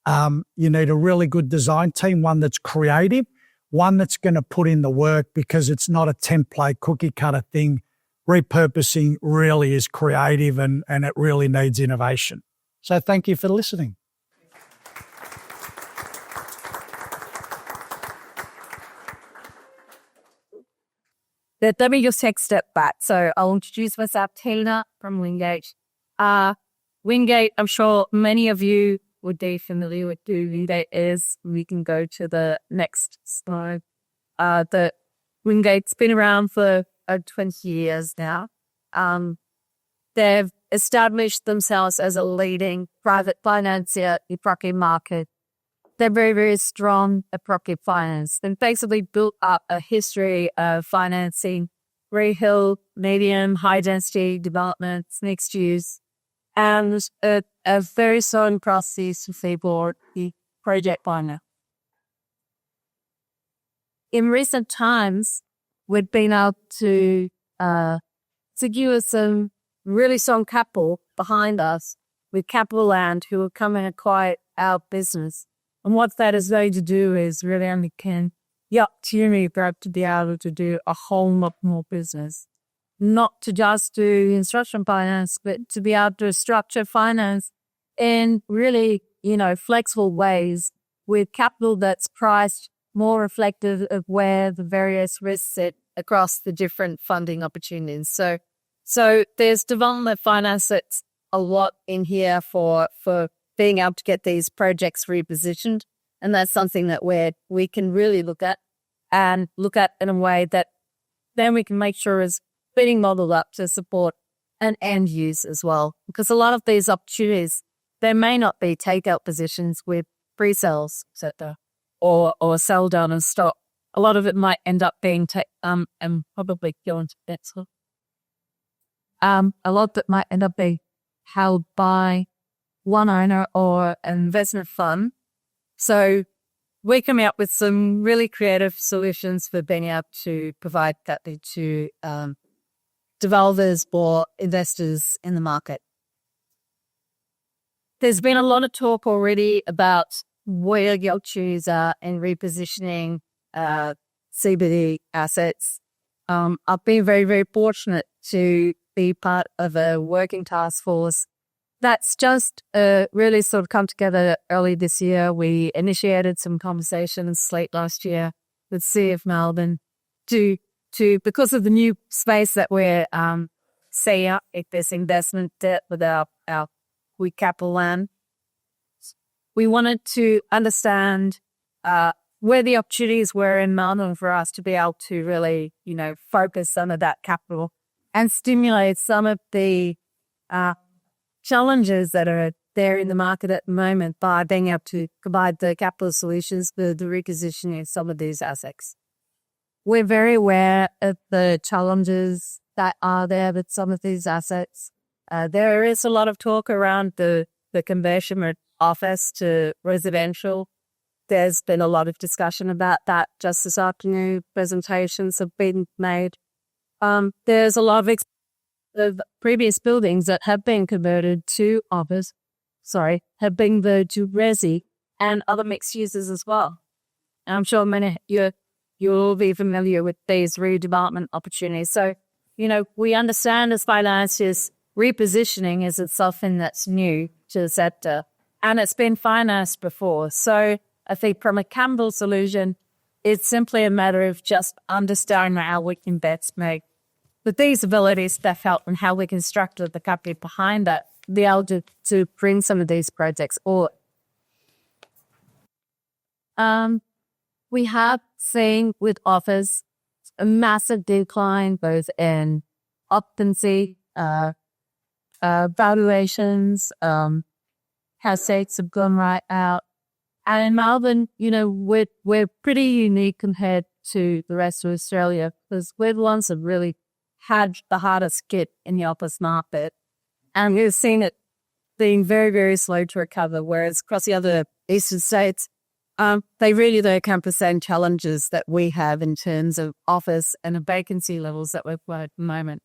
you need a really good design team, one that's creative, one that's going to put in the work, because it's not a template cookie cutter thing. Repurposing really is creative and it really needs innovation. So thank you for listening. Let me just take a step back. So I'll introduce myself, Teena from Wingate. Wingate, I'm sure many of you would be familiar with who Wingate is. We can go to the next slide. The Wingate's been around for 20 years now. They've established themselves as a leading private financier in the property market. They're very, very strong at property finance. They've basically built up a history of financing rehill, medium, high-density developments, mixed use, and a very strong process for the project finance. In recent times, we've been able to secure some really strong capital behind us with Capital Land, who will come and acquire our business. And what that is going to do is really underpin the opportunity for us to be able to do a whole lot more business. Not to just do construction finance, but to be able to structure finance in really, flexible ways with capital that's priced more reflective of where the various risks sit across the different funding opportunities. So there's development finance that's a lot in here for being able to get these projects repositioned. And that's something that we can really look at in a way that then we can make sure is being modeled up to support an end use as well. Because a lot of these opportunities, there may not be takeout positions with pre-sales, etc., or sell down and stock. A lot of it might end up being and probably go into that. A lot of it might end up being held by one owner or an investment fund. So we're coming up with some really creative solutions for being able to provide that to developers or investors in the market. There's been a lot of talk already about where the opportunities are in repositioning CBD assets. I've been very, very fortunate to be part of a working task force that's just really sort of come together early this year. We initiated some conversations late last year with CF Melbourne to because of the new space that we're seeing if this investment debt with our Capital Land. We wanted to understand where the opportunities were in Melbourne for us to be able to really, focus some of that capital and stimulate some of the challenges that are there in the market at the moment by being able to provide the capital solutions for the repositioning of some of these assets. We're very aware of the challenges that are there with some of these assets. There is a lot of talk around the conversion of office to residential. there's been a lot of discussion about that just this afternoon. Presentations have been made. There's a lot of previous buildings that have been converted to office, have been converted to resi and other mixed uses as well. And I'm sure many you'll be familiar with these redevelopment opportunities. So, we understand as financiers, repositioning isn't something that's new to the sector, and it's been financed before. So I think from a capital solution, it's simply a matter of just understanding how we can best make the feasibilities that help and how we can structure the company behind that, be able to bring some of these projects forward. We have seen with office a massive decline both in occupancy, valuations, house rates have gone right out. And in Melbourne, we're pretty unique compared to the rest of Australia because we're the ones that really had the hardest hit in the office market. And we've seen it being very, very slow to recover, whereas across the other eastern states, they really don't come the same challenges that we have in terms of office and the vacancy levels that we've got at the moment.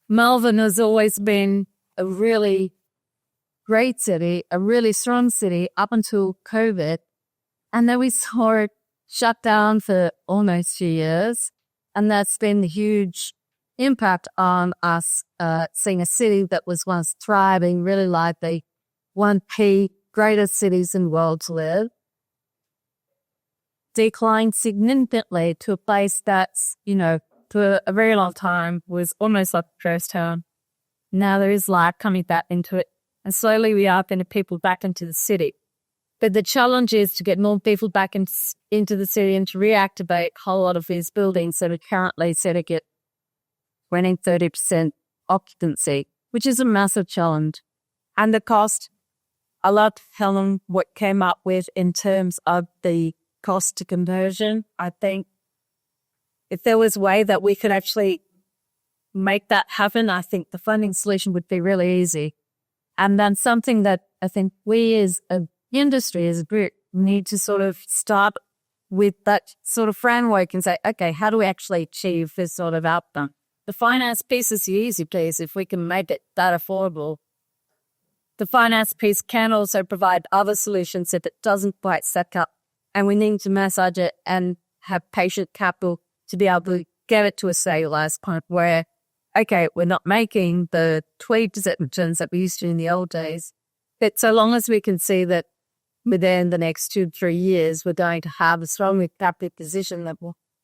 Melbourne has always been a really great city, a really strong city up until COVID. And then we saw it shut down for almost 2 years. And that's been the huge impact on us seeing a city that was once thriving, really lively, one of the greatest cities in the world to live, declined significantly to a place that's, for a very long time was almost like a ghost town. Now there is life coming back into it. And slowly we are getting people back into the city. But the challenge is to get more people back into the city and to reactivate a whole lot of these buildings that are currently set to get 20-30% occupancy, which is a massive challenge. And the cost, I love Callum what came up with in terms of the cost to conversion. I think if there was a way that we could actually make that happen, I think the funding solution would be really easy. And then something that I think we as an industry, as a group, need to sort of start with that sort of framework and say, okay, how do we actually achieve this sort of outcome? The finance piece is the easy piece if we can make it that affordable. The finance piece can also provide other solutions if it doesn't quite stack up. And we need to massage it and have patient capital to be able to get it to a stabilized point where, okay, we're not making the 20% returns that we used to in the old days. But so long as we can see that within the next 2 to 3 years, we're going to have a strong capital position that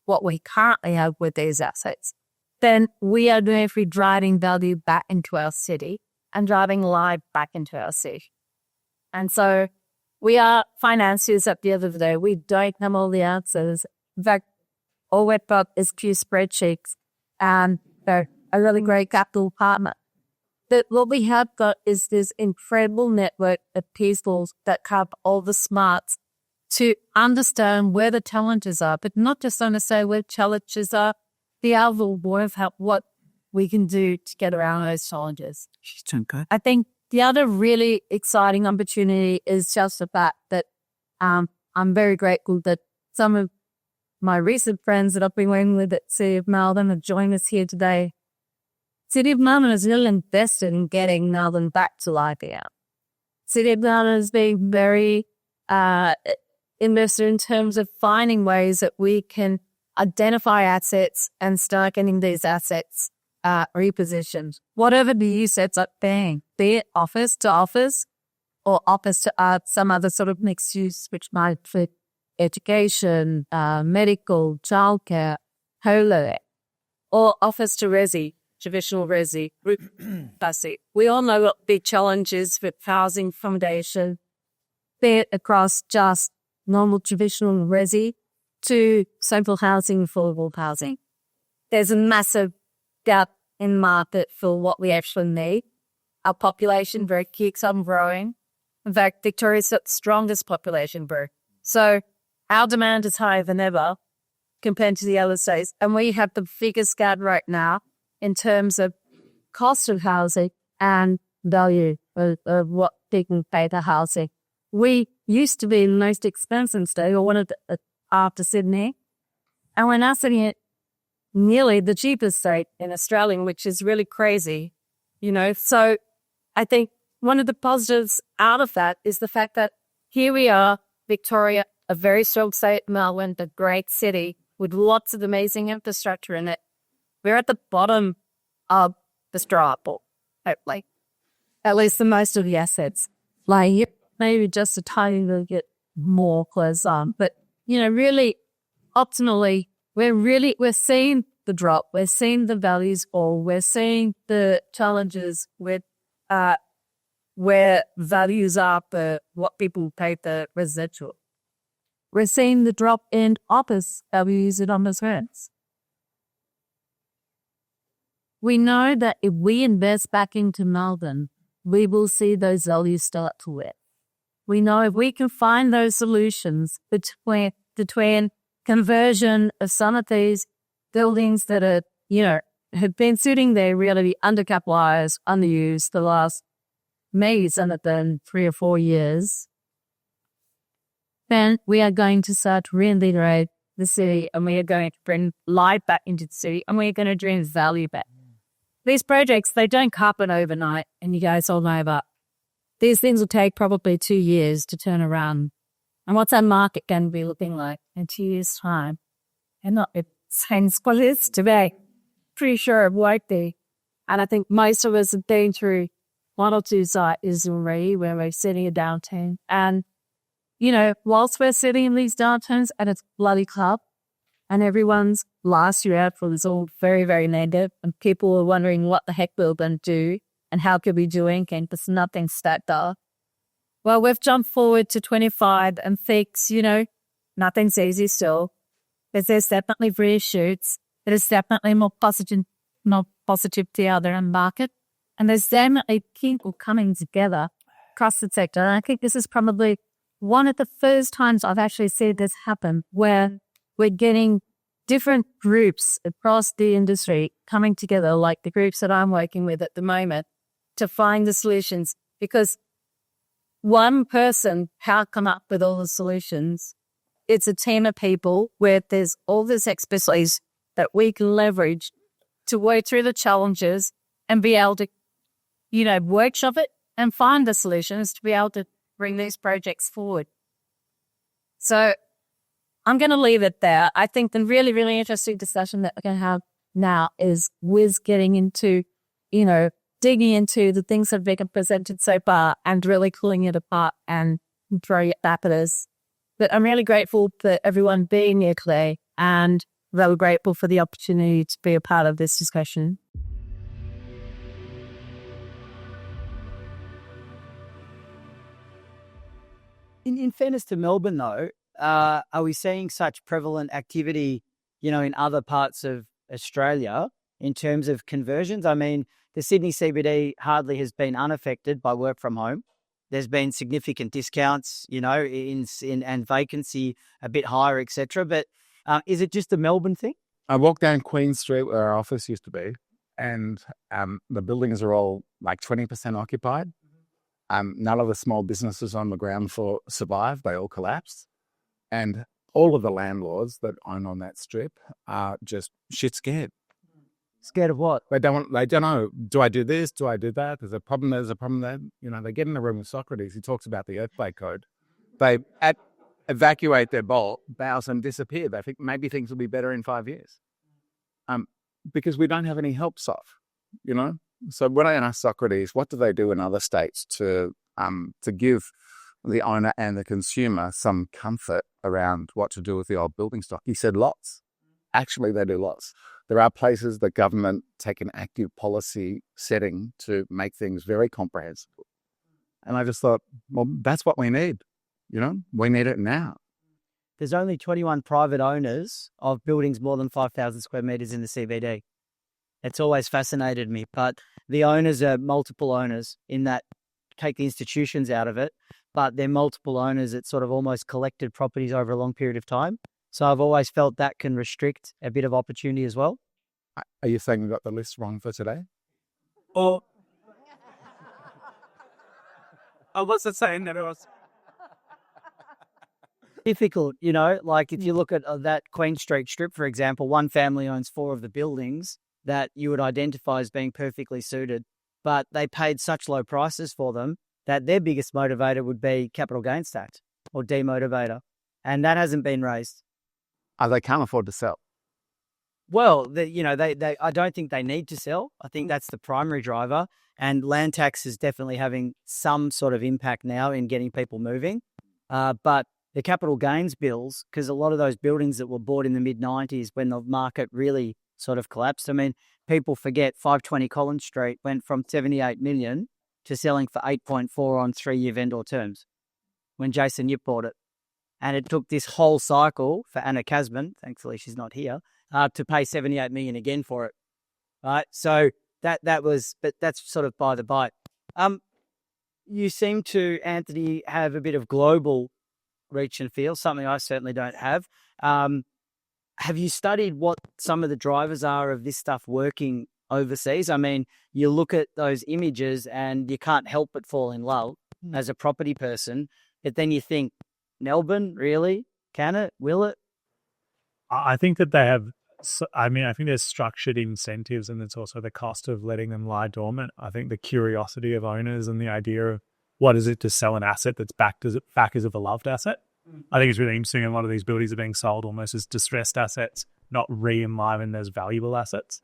what we currently have with these assets, then we are definitely driving value back into our city and driving life back into our city. And so we are financiers at the end of the day. We don't have all the answers. In fact, all we've got is few spreadsheets and a really great capital partner. But what we have got is this incredible network of people that have all the smarts to understand where the challenges are, but not just understand where challenges are, the able to work out what we can do to get around those challenges. I think the other really exciting opportunity is just the fact that I'm very grateful that some of my recent friends that I've been working with at City of Melbourne have joined us here today. City of Melbourne has really invested in getting Melbourne back to life again. City of Melbourne has been very invested in terms of finding ways that we can identify assets and start getting these assets repositioned. Whatever the use ends up being, be it office to office or office to some other sort of mixed use, which might fit education, medical, childcare, holo, or office to resi, traditional resi, group capacity. We all know what the challenge is with housing accommodation, be it across just normal traditional resi to social housing, affordable housing. There's a massive gap in market for what we actually need. Our population keeps on growing. In fact, Victoria's got the strongest population growth. So our demand is higher than ever compared to the other states. And we have the biggest gap right now in terms of cost of housing and value of what people pay for housing. we used to be the most expensive state, or one of the, after Sydney. And we're now sitting at nearly the cheapest state in Australia, which is really crazy, you know. So I think one of the positives out of that is the fact that here we are, Victoria, a very strong state, Melbourne, a great city with lots of amazing infrastructure in it. We're at the bottom of the stripe, like at least the most of the assets. Like maybe just a tiny little bit more close on. But, you know, really, optimally, we're seeing the drop. We're seeing the values fall. We're seeing the challenges with where values are for what people pay for residential. We're seeing the drop in office values in office rents. We know that if we invest back into Melbourne, we will see those values start to lift. We know if we can find those solutions between conversion of some of these buildings that are, you know, have been sitting there really undercapitalized, underused the last maybe some of them 3 or 4 years, then we are going to start to reinvigorate the city, and we are going to bring life back into the city, and we're going to bring value back. These projects, they don't happen overnight and you guys all know that. These things will take probably 2 years to turn around. And what's our market going to be looking like in 2 years' time? And not the same as what it is today. Pretty sure it won't be. And I think most of us have been through 1 or 2 sites already where we're sitting in downtown. And, you know, whilst we're sitting in these downtowns and it's bloody club, and everyone's last year out was all very, very negative, and people were wondering what the heck we were going to do and how could we do anything, because nothing stacked up. Well, we've jumped forward to 25 and fix, you know, nothing's easy still. But there's definitely green shoots. There's definitely more positivity out there in the market. And there's definitely people coming together across the sector. And I think this is probably one of the first times I've actually seen this happen, where we're getting different groups across the industry coming together, like the groups that I'm working with at the moment, to find the solutions. Because one person can't come up with all the solutions. It's a team of people where there's all this expertise that we can leverage to work through the challenges and be able to, you know, workshop it and find the solutions to be able to bring these projects forward. So I'm going to leave it there. I think the really, really interesting discussion that we're going to have now is Wiz getting into, you know, digging into the things that have been presented so far and really pulling it apart and throwing it back at us. But I'm really grateful for everyone being here today, and really grateful for the opportunity to be a part of this discussion. In fairness to Melbourne, though, are we seeing such prevalent activity, you know, in other parts of Australia in terms of conversions? I mean, the Sydney CBD hardly has been unaffected by work from home. There's been significant discounts, you know, in and vacancy a bit higher, etc. But is it just a Melbourne thing? I walked down Queen Street where our office used to be, and the buildings are all like 20% occupied. None of the small businesses on the ground floor survived. They all collapsed. And all of the landlords that own on that strip are just shit scared. Scared of what? They don't know, do I do this? Do I do that? There's a problem there. You know, they get in the room with Socrates. He talks about the earthquake code. They evacuate their bowels and disappear. They think maybe things will be better in 5 years. Because we don't have any help stuff, you know? So when I asked Socrates, what do they do in other states to give the owner and the consumer some comfort around what to do with the old building stock? He said lots. Actually, they do lots. There are places that government take an active policy setting to make things very comprehensive. And I just thought, well, that's what we need. You know, we need it now. There's only 21 private owners of buildings more than 5,000 square metres in the CBD. It's always fascinated me, but the owners are multiple owners in that, take the institutions out of it, but they're multiple owners that sort of almost collected properties over a long period of time. So I've always felt that can restrict a bit of opportunity as well. Are you saying we got the list wrong for today? Or I wasn't saying that it was. difficult, like if you look at that Queen Street strip, for example, one family owns 4 of the buildings that you would identify as being perfectly suited, but they paid such low prices for them that their biggest motivator would be capital gains tax or demotivator. And that hasn't been raised. They can't afford to sell. Well, I don't think they need to sell. I think that's the primary driver. And land tax is definitely having some sort of impact now in getting people moving. But the capital gains bills, because a lot of those buildings that were bought in the mid-90s when the market really sort of collapsed. I mean, people forget 520 Collins Street went from 78 million to selling for 8.4 on 3-year vendor terms when Jason Yip bought it. And it took this whole cycle for Anna Casman, thankfully she's not here, to pay 78 million again for it. Right. So but that's sort of by the by. You seem to, Anthony, have a bit of global reach and feel, something I certainly don't have. Have you studied what some of the drivers are of this stuff working overseas? I mean, you look at those images and you can't help but fall in love as a property person, but then you think, Melbourne, really? Can it? Will it? I think that they have, I think there's structured incentives, and it's also the cost of letting them lie dormant. I think the curiosity of owners and the idea of what is it to sell an asset that's back as a beloved asset. I think it's really interesting. A lot of these buildings are being sold almost as distressed assets, not re-enlivened as valuable assets.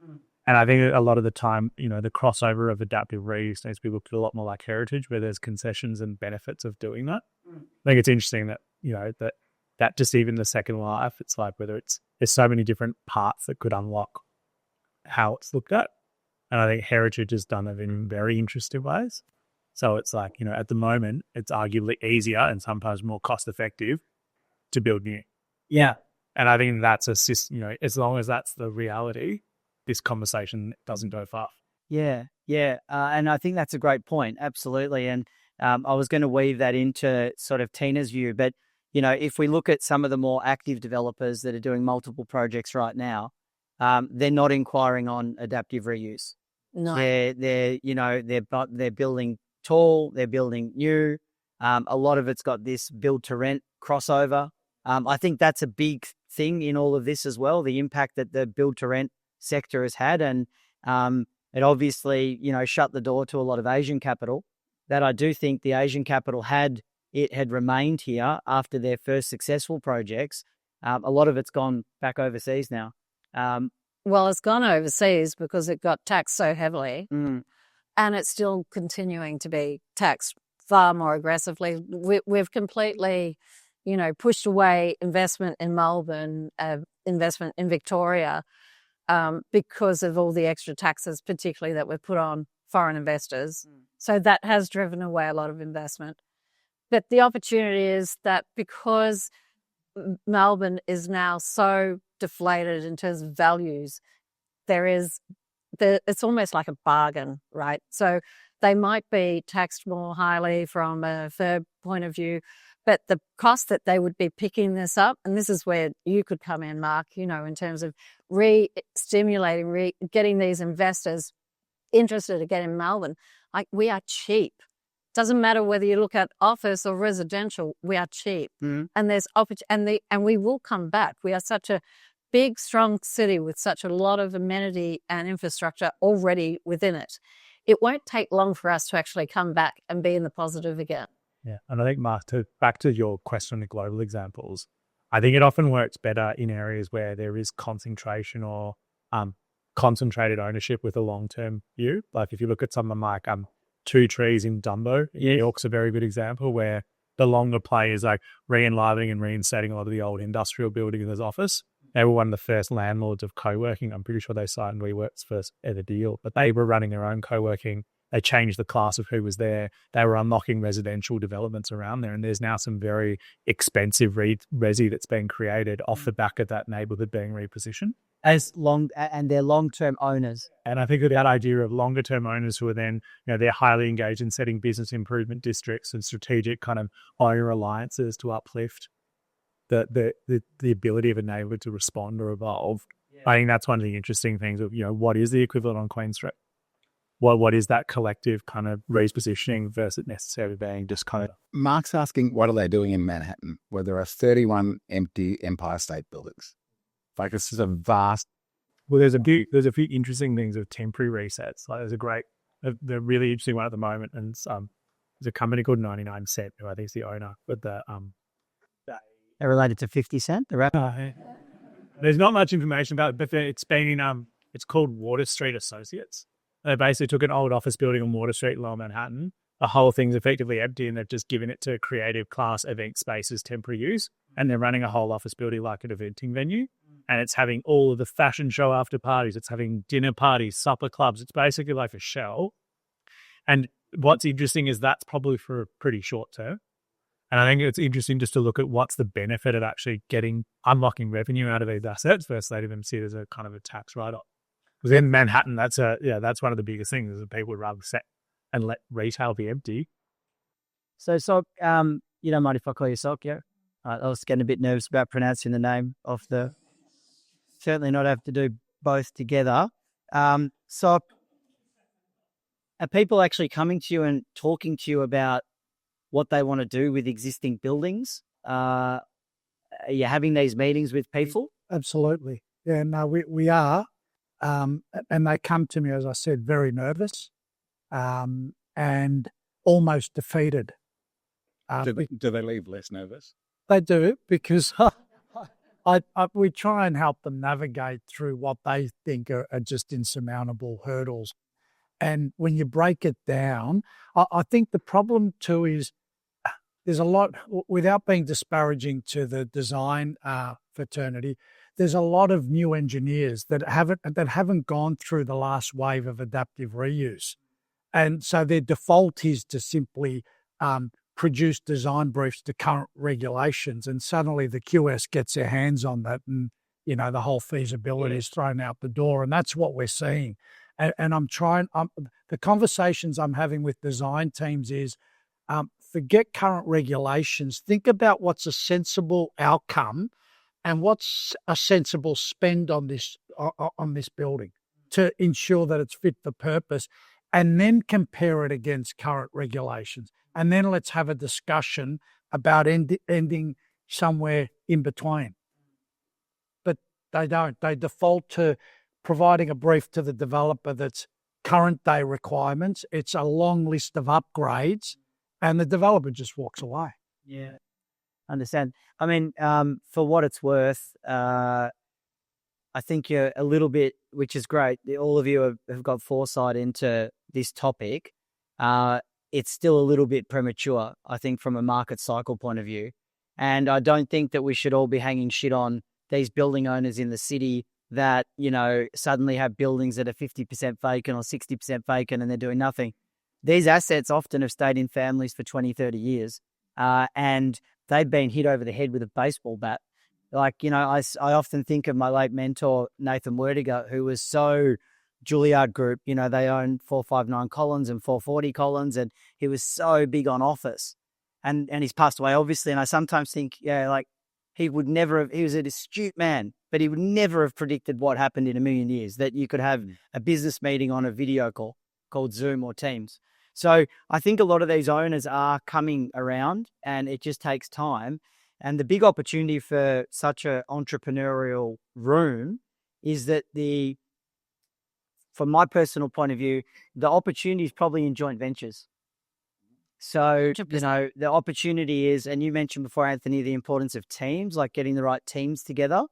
And I think a lot of the time, the crossover of adaptive reuse needs to be looked at a lot more like heritage, where there's concessions and benefits of doing that. I think it's interesting that, that just even the second life, it's like there's so many different parts that could unlock how it's looked at. And I think heritage has done it in very interesting ways. So it's like, at the moment, it's arguably easier and sometimes more cost effective to build new. Yeah. And I think that's as long as that's the reality, this conversation doesn't go far. Yeah. Yeah. And I think that's a great point. Absolutely. And I was going to weave that into sort of Teena's view, but if we look at some of the more active developers that are doing multiple projects right now, they're not inquiring on adaptive reuse. No. They're building tall, they're building new. A lot of it's got this build to rent crossover. I think that's a big thing in all of this as well, the impact that the build to rent sector has had. And it obviously, shut the door to a lot of Asian capital that I do think the Asian capital had remained here after their first successful projects. A lot of it's gone back overseas now. Well, it's gone overseas because it got taxed so heavily, and it's still continuing to be taxed far more aggressively. We've completely, pushed away investment in Melbourne, investment in Victoria, because of all the extra taxes, particularly that were put on foreign investors. So that has driven away a lot of investment. But the opportunity is that because Melbourne is now so deflated in terms of values, it's almost like a bargain, right? So they might be taxed more highly from a third point of view, but the cost that they would be picking this up, and this is where you could come in, Mark, in terms of re-stimulating, getting these investors interested to get in Melbourne. Like, we are cheap. Doesn't matter whether you look at office or residential, we are cheap. And there's opportunity, and we will come back. We are such a big, strong city with such a lot of amenity and infrastructure already within it. It won't take long for us to actually come back and be in the positive again. Yeah. And I think, Mark, back to your question on the global examples, I think it often works better in areas where there is concentration or concentrated ownership with a long-term view. Like if you look at something like Two Trees in Dumbo, New York's a very good example where the longer play is like re-enlivening and reinstating a lot of the old industrial buildings as office. They were one of the first landlords of co-working. I'm pretty sure they signed WeWork's first ever deal, but they were running their own co-working. They changed the class of who was there. They were unlocking residential developments around there. And there's now some very expensive resi that's been created off the back of that neighborhood being repositioned. And they're long-term owners. And I think that idea of longer-term owners who are then, they're highly engaged in setting business improvement districts and strategic kind of owner alliances to uplift the ability of a neighbourhood to respond or evolve. Yeah. I think that's one of the interesting things of, what is the equivalent on Queen Street? what is that collective kind of repositioning versus necessarily being just kind of. Mark's asking, what are they doing in Manhattan, where there are 31 empty Empire State buildings? Like, this is a vast. Well, there's a few interesting things of temporary resets. Like, there's the really interesting one at the moment, and there's a company called 99 Cent, who I think is the owner, but They're related to 50 Cent, the rapper. There's not much information about it, but it's been in it's called Water Street Associates. They basically took an old office building on Water Street, Lower Manhattan. The whole thing's effectively empty, and they've just given it to creative class event spaces, temporary use, and they're running a whole office building like an eventing venue. And it's having all of the fashion show after parties. It's having dinner parties, supper clubs. It's basically like a shell. And what's interesting is that's probably for a pretty short term. And I think it's interesting just to look at what's the benefit of actually unlocking revenue out of these assets versus letting them sit as a kind of a tax write-off. Because in Manhattan, that's one of the biggest things is that people would rather set and let retail be empty. So, you don't mind if I call you Soc, yeah? I was getting a bit nervous about pronouncing the name of the... Certainly not have to do both together. So are people actually coming to you and talking to you about what they want to do with existing buildings? Are you having these meetings with people? Absolutely. Yeah, no, we are. And they come to me, as I said, very nervous and almost defeated. Do they leave less nervous? They do, because we try and help them navigate through what they think are just insurmountable hurdles. And when you break it down, I think the problem too is there's a lot, without being disparaging to the design fraternity, there's a lot of new engineers that haven't gone through the last wave of adaptive reuse. And so their default is to simply produce design briefs to current regulations, and suddenly the QS gets their hands on that, and the whole feasibility is thrown out the door, and that's what we're seeing. And the conversations I'm having with design teams is forget current regulations, think about what's a sensible outcome and what's a sensible spend on this building to ensure that it's fit for purpose, and then compare it against current regulations. And then let's have a discussion about ending somewhere in between. But they don't. They default to providing a brief to the developer that's current day requirements. It's a long list of upgrades, and the developer just walks away. Yeah, understand. I mean, for what it's worth, I think you're a little bit, which is great. All of you have got foresight into this topic. It's still a little bit premature, I think, from a market cycle point of view. And I don't think that we should all be hanging shit on these building owners in the city that, suddenly have buildings that are 50% vacant or 60% vacant and they're doing nothing. These assets often have stayed in families for 20, 30 years, and they've been hit over the head with a baseball bat. Like, I often think of my late mentor, Nathan Werdiger, who was so Juilliard Group, they own 459 Collins and 440 Collins, and he was so big on office. And he's passed away, obviously. And I sometimes think, he would never have, he was an astute man, but he would never have predicted what happened in a million years, that you could have a business meeting on a video call called Zoom or Teams. So I think a lot of these owners are coming around, and it just takes time. And the big opportunity for such an entrepreneurial room is that from my personal point of view, the opportunity is probably in joint ventures. So, the opportunity is, and you mentioned before, Anthony, the importance of teams, like getting the right teams together.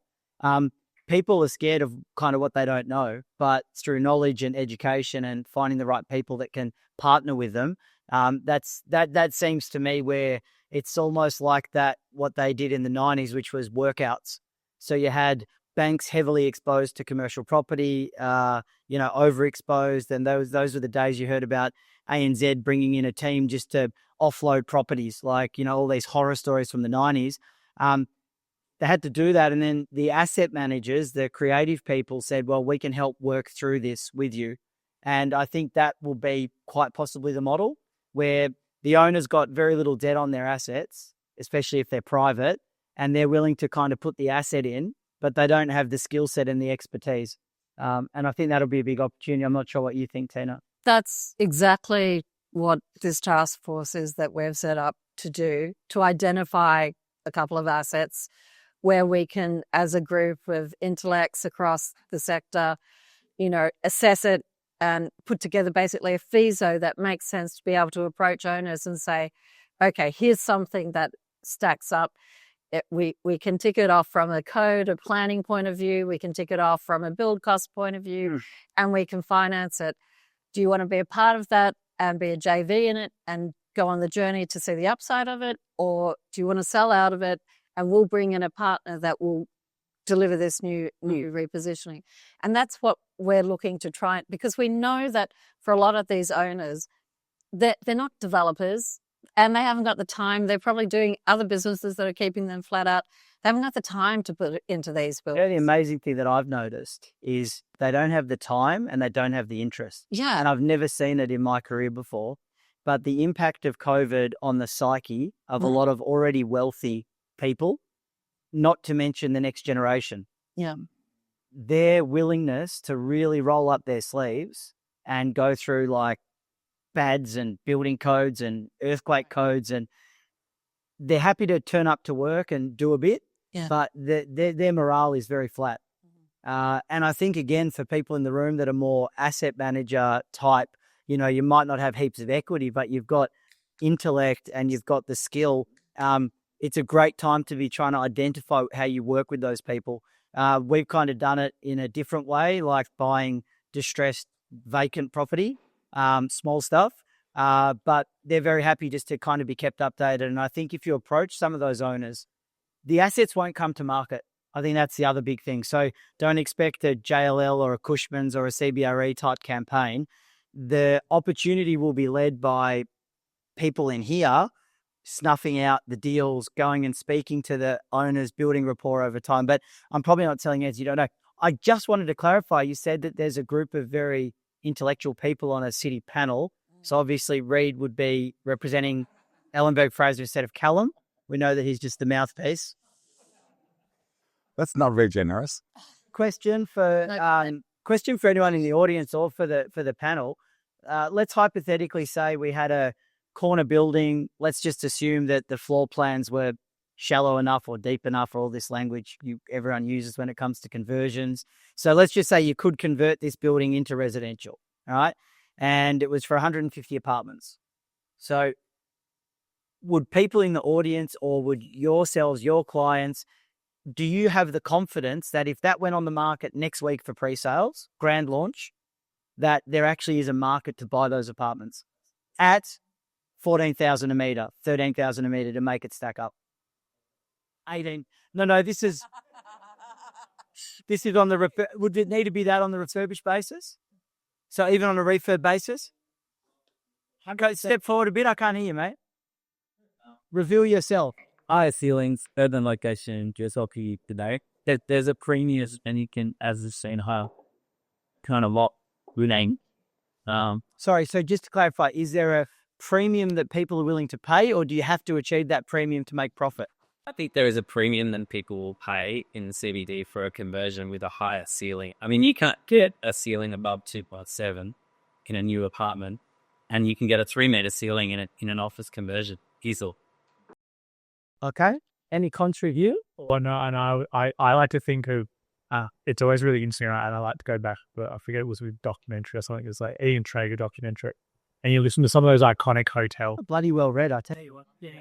People are scared of kind of what they don't know, but through knowledge and education and finding the right people that can partner with them, that seems to me where it's almost like that, what they did in the 90s, which was workouts. So you had banks heavily exposed to commercial property, overexposed. And those were the days you heard about ANZ bringing in a team just to offload properties, like, all these horror stories from the 90s. They had to do that. And then the asset managers, the creative people said, well, we can help work through this with you. And I think that will be quite possibly the model where the owner's got very little debt on their assets, especially if they're private, and they're willing to kind of put the asset in, but they don't have the skill set and the expertise. And I think that'll be a big opportunity. I'm not sure what you think, Teena. that's exactly what this task force is that we've set up to do, to identify a couple of assets where we can, as a group of intellects across the sector, assess it and put together basically a FISO that makes sense to be able to approach owners and say, okay, here's something that stacks up. We can tick it off from a code, a planning point of view. We can tick it off from a build cost point of view, and we can finance it. Do you want to be a part of that and be a JV in it and go on the journey to see the upside of it? Or do you want to sell out of it and we'll bring in a partner that will deliver this new repositioning? And that's what we're looking to try, because we know that for a lot of these owners, they're not developers and they haven't got the time. They're probably doing other businesses that are keeping them flat out. They haven't got the time to put it into these buildings. The amazing thing that I've noticed is they don't have the time and they don't have the interest. Yeah. And I've never seen it in my career before. But the impact of COVID on the psyche of a lot of already wealthy people, not to mention the next generation. Yeah. Their willingness to really roll up their sleeves and go through like BADs and building codes and earthquake codes, and they're happy to turn up to work and do a bit, but their morale is very flat. And I think, again, for people in the room that are more asset manager type, you might not have heaps of equity, but you've got intellect and you've got the skill. It's a great time to be trying to identify how you work with those people. We've kind of done it in a different way, like buying distressed vacant property, small stuff. But they're very happy just to kind of be kept updated. And I think if you approach some of those owners, the assets won't come to market. I think that's the other big thing. So don't expect a JLL or a Cushman's or a CBRE type campaign. The opportunity will be led by people in here snuffing out the deals, going and speaking to the owners, building rapport over time. But I'm probably not telling you as you don't know. I just wanted to clarify, you said that there's a group of very intellectual people on a city panel. So obviously Reid would be representing Ellenberg Fraser instead of Callum. We know that he's just the mouthpiece. That's not very generous. Question for anyone in the audience or for the panel. Let's hypothetically say we had a corner building. Let's just assume that the floor plans were shallow enough or deep enough, or all this language everyone uses when it comes to conversions. So let's just say you could convert this building into residential, all right? And it was for 150 apartments. So would people in the audience, or would yourselves, your clients, do you have the confidence that if that went on the market next week for pre-sales, grand launch, that there actually is a market to buy those apartments at 14,000 a metre, 13,000 a metre to make it stack up? 18. No, this is on the, would it need to be that on the refurbished basis? So even on a refurb basis? Okay, step forward a bit. I can't hear you, mate. Reveal yourself. Higher ceilings, urban location, just okay today. There's a premium, and you can, as you've seen, higher kind of lot winning. Sorry, so just to clarify, is there a premium that people are willing to pay, or do you have to achieve that premium to make profit? I think there is a premium that people will pay in the CBD for a conversion with a higher ceiling. I mean, you can't get a ceiling above 2.7 in a new apartment, and you can get a 3-metre ceiling in an office conversion. Easily. Okay. Any contrary view? Well, no, and I like to think of, it's always really interesting, right? And I like to go back, but I forget it was with documentary or something. It was like Ian Traeger documentary. And you listen to some of those iconic hotels. Bloody well read, I tell you what. Yeah,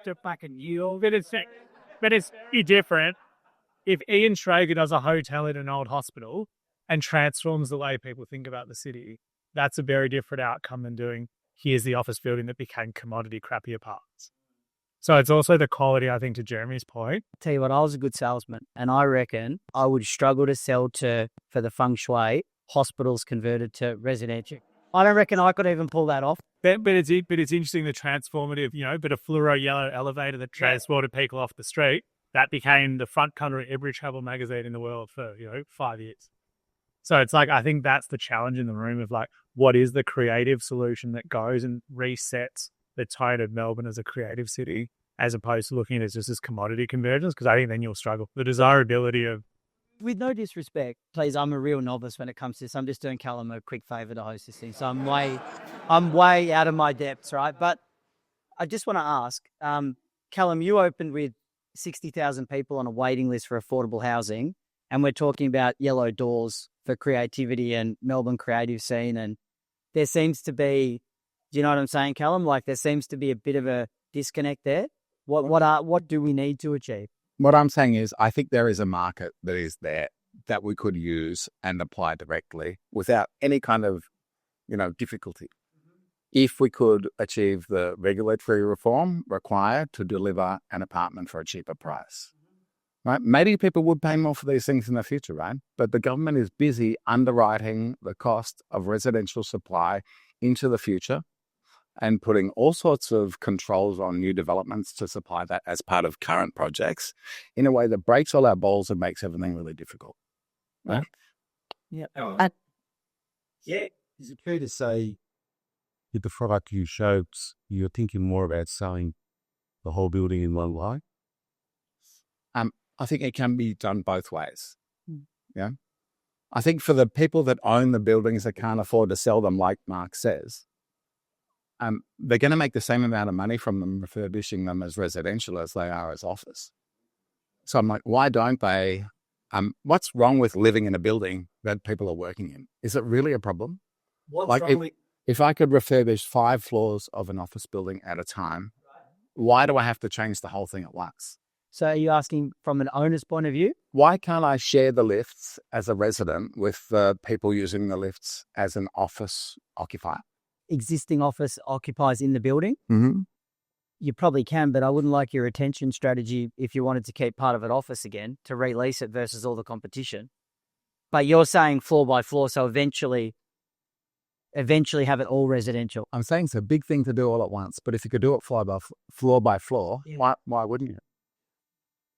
to fucking you. But it's different. If Ian Traeger does a hotel in an old hospital and transforms the way people think about the city, that's a very different outcome than doing, here's the office building that became commodity crappy apartments. So it's also the quality, I think, to Jeremy's point. Tell you what, I was a good salesman, and I reckon I would struggle to sell for the feng shui hospitals converted to residential. I don't reckon I could even pull that off. But it's interesting, the transformative, but a fluoro yellow elevator that transported people off the street, that became the front cover of every travel magazine in the world for, 5 years. So it's like, I think that's the challenge in the room of like, what is the creative solution that goes and resets the tone of Melbourne as a creative city, as opposed to looking at it as just as commodity convergence? Because I think then you'll struggle. The desirability of with no disrespect, please, I'm a real novice when it comes to this. I'm just doing Callum a quick favour to host this thing. So I'm way out of my depths, right? But I just want to ask, Callum, you opened with 60,000 people on a waiting list for affordable housing, and we're talking about yellow doors for creativity and Melbourne creative scene. And there seems to be, do you know what I'm saying, Callum? Like there seems to be a bit of a disconnect there. What do we need to achieve? What I'm saying is, I think there is a market that is there that we could use and apply directly without any kind of, difficulty. If we could achieve the regulatory reform required to deliver an apartment for a cheaper price, right? Maybe people would pay more for these things in the future, right? But the government is busy underwriting the cost of residential supply into the future and putting all sorts of controls on new developments to supply that as part of current projects in a way that breaks all our balls and makes everything really difficult. Right? Yeah. Is it fair to say with the product you showed, you're thinking more about selling the whole building in one line? I think it can be done both ways. Yeah. I think for the people that own the buildings that can't afford to sell them, like Mark says, they're going to make the same amount of money from them refurbishing them as residential as they are as office. So I'm like, why don't they? What's wrong with living in a building that people are working in? Is it really a problem? If I could refurbish 5 floors of an office building at a time, why do I have to change the whole thing at once? So are you asking from an owner's point of view? Why can't I share the lifts as a resident with the people using the lifts as an office occupier? Existing office occupiers in the building? Mm-hmm. You probably can, but I wouldn't like your retention strategy if you wanted to keep part of an office again to release it versus all the competition. But you're saying floor by floor, so eventually have it all residential. I'm saying it's a big thing to do all at once, but if you could do it floor by floor, why wouldn't you?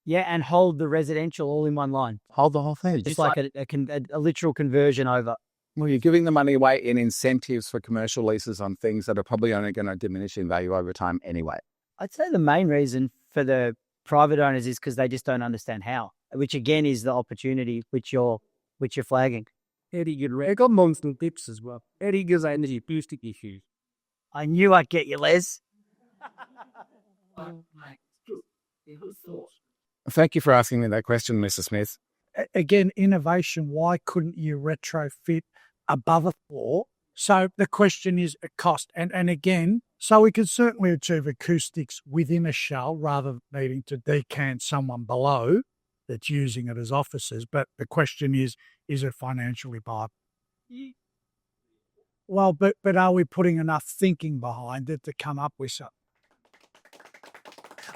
Yeah, and hold the residential all in one line. Hold the whole thing. Just like a literal conversion over. Well, you're giving the money away in incentives for commercial leases on things that are probably only going to diminish in value over time anyway. I'd say the main reason for the private owners is because they just don't understand how, which again is the opportunity which you're flagging. I got monster tips as well. Gives energy boosting issues. I knew I'd get you, Les. Thank you for asking me that question, Mr. Smith. Again, innovation, why couldn't you retrofit above a floor? So the question is a cost. And again, so we could certainly achieve acoustics within a shell rather than needing to decant someone below that's using it as offices. But the question is it financially viable? Well, but are we putting enough thinking behind it to come up with something?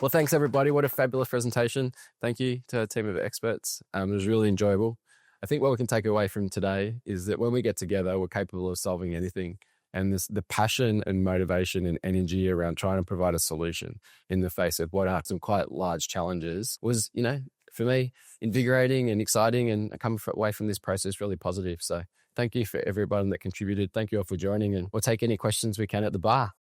Well, thanks everybody. What a fabulous presentation. Thank you to our team of experts. It was really enjoyable. I think what we can take away from today is that when we get together, we're capable of solving anything. And the passion and motivation and energy around trying to provide a solution in the face of what are some quite large challenges was, for me, invigorating and exciting, and I come away from this process really positive. So thank you for everybody that contributed. Thank you all for joining, and we'll take any questions we can at the bar.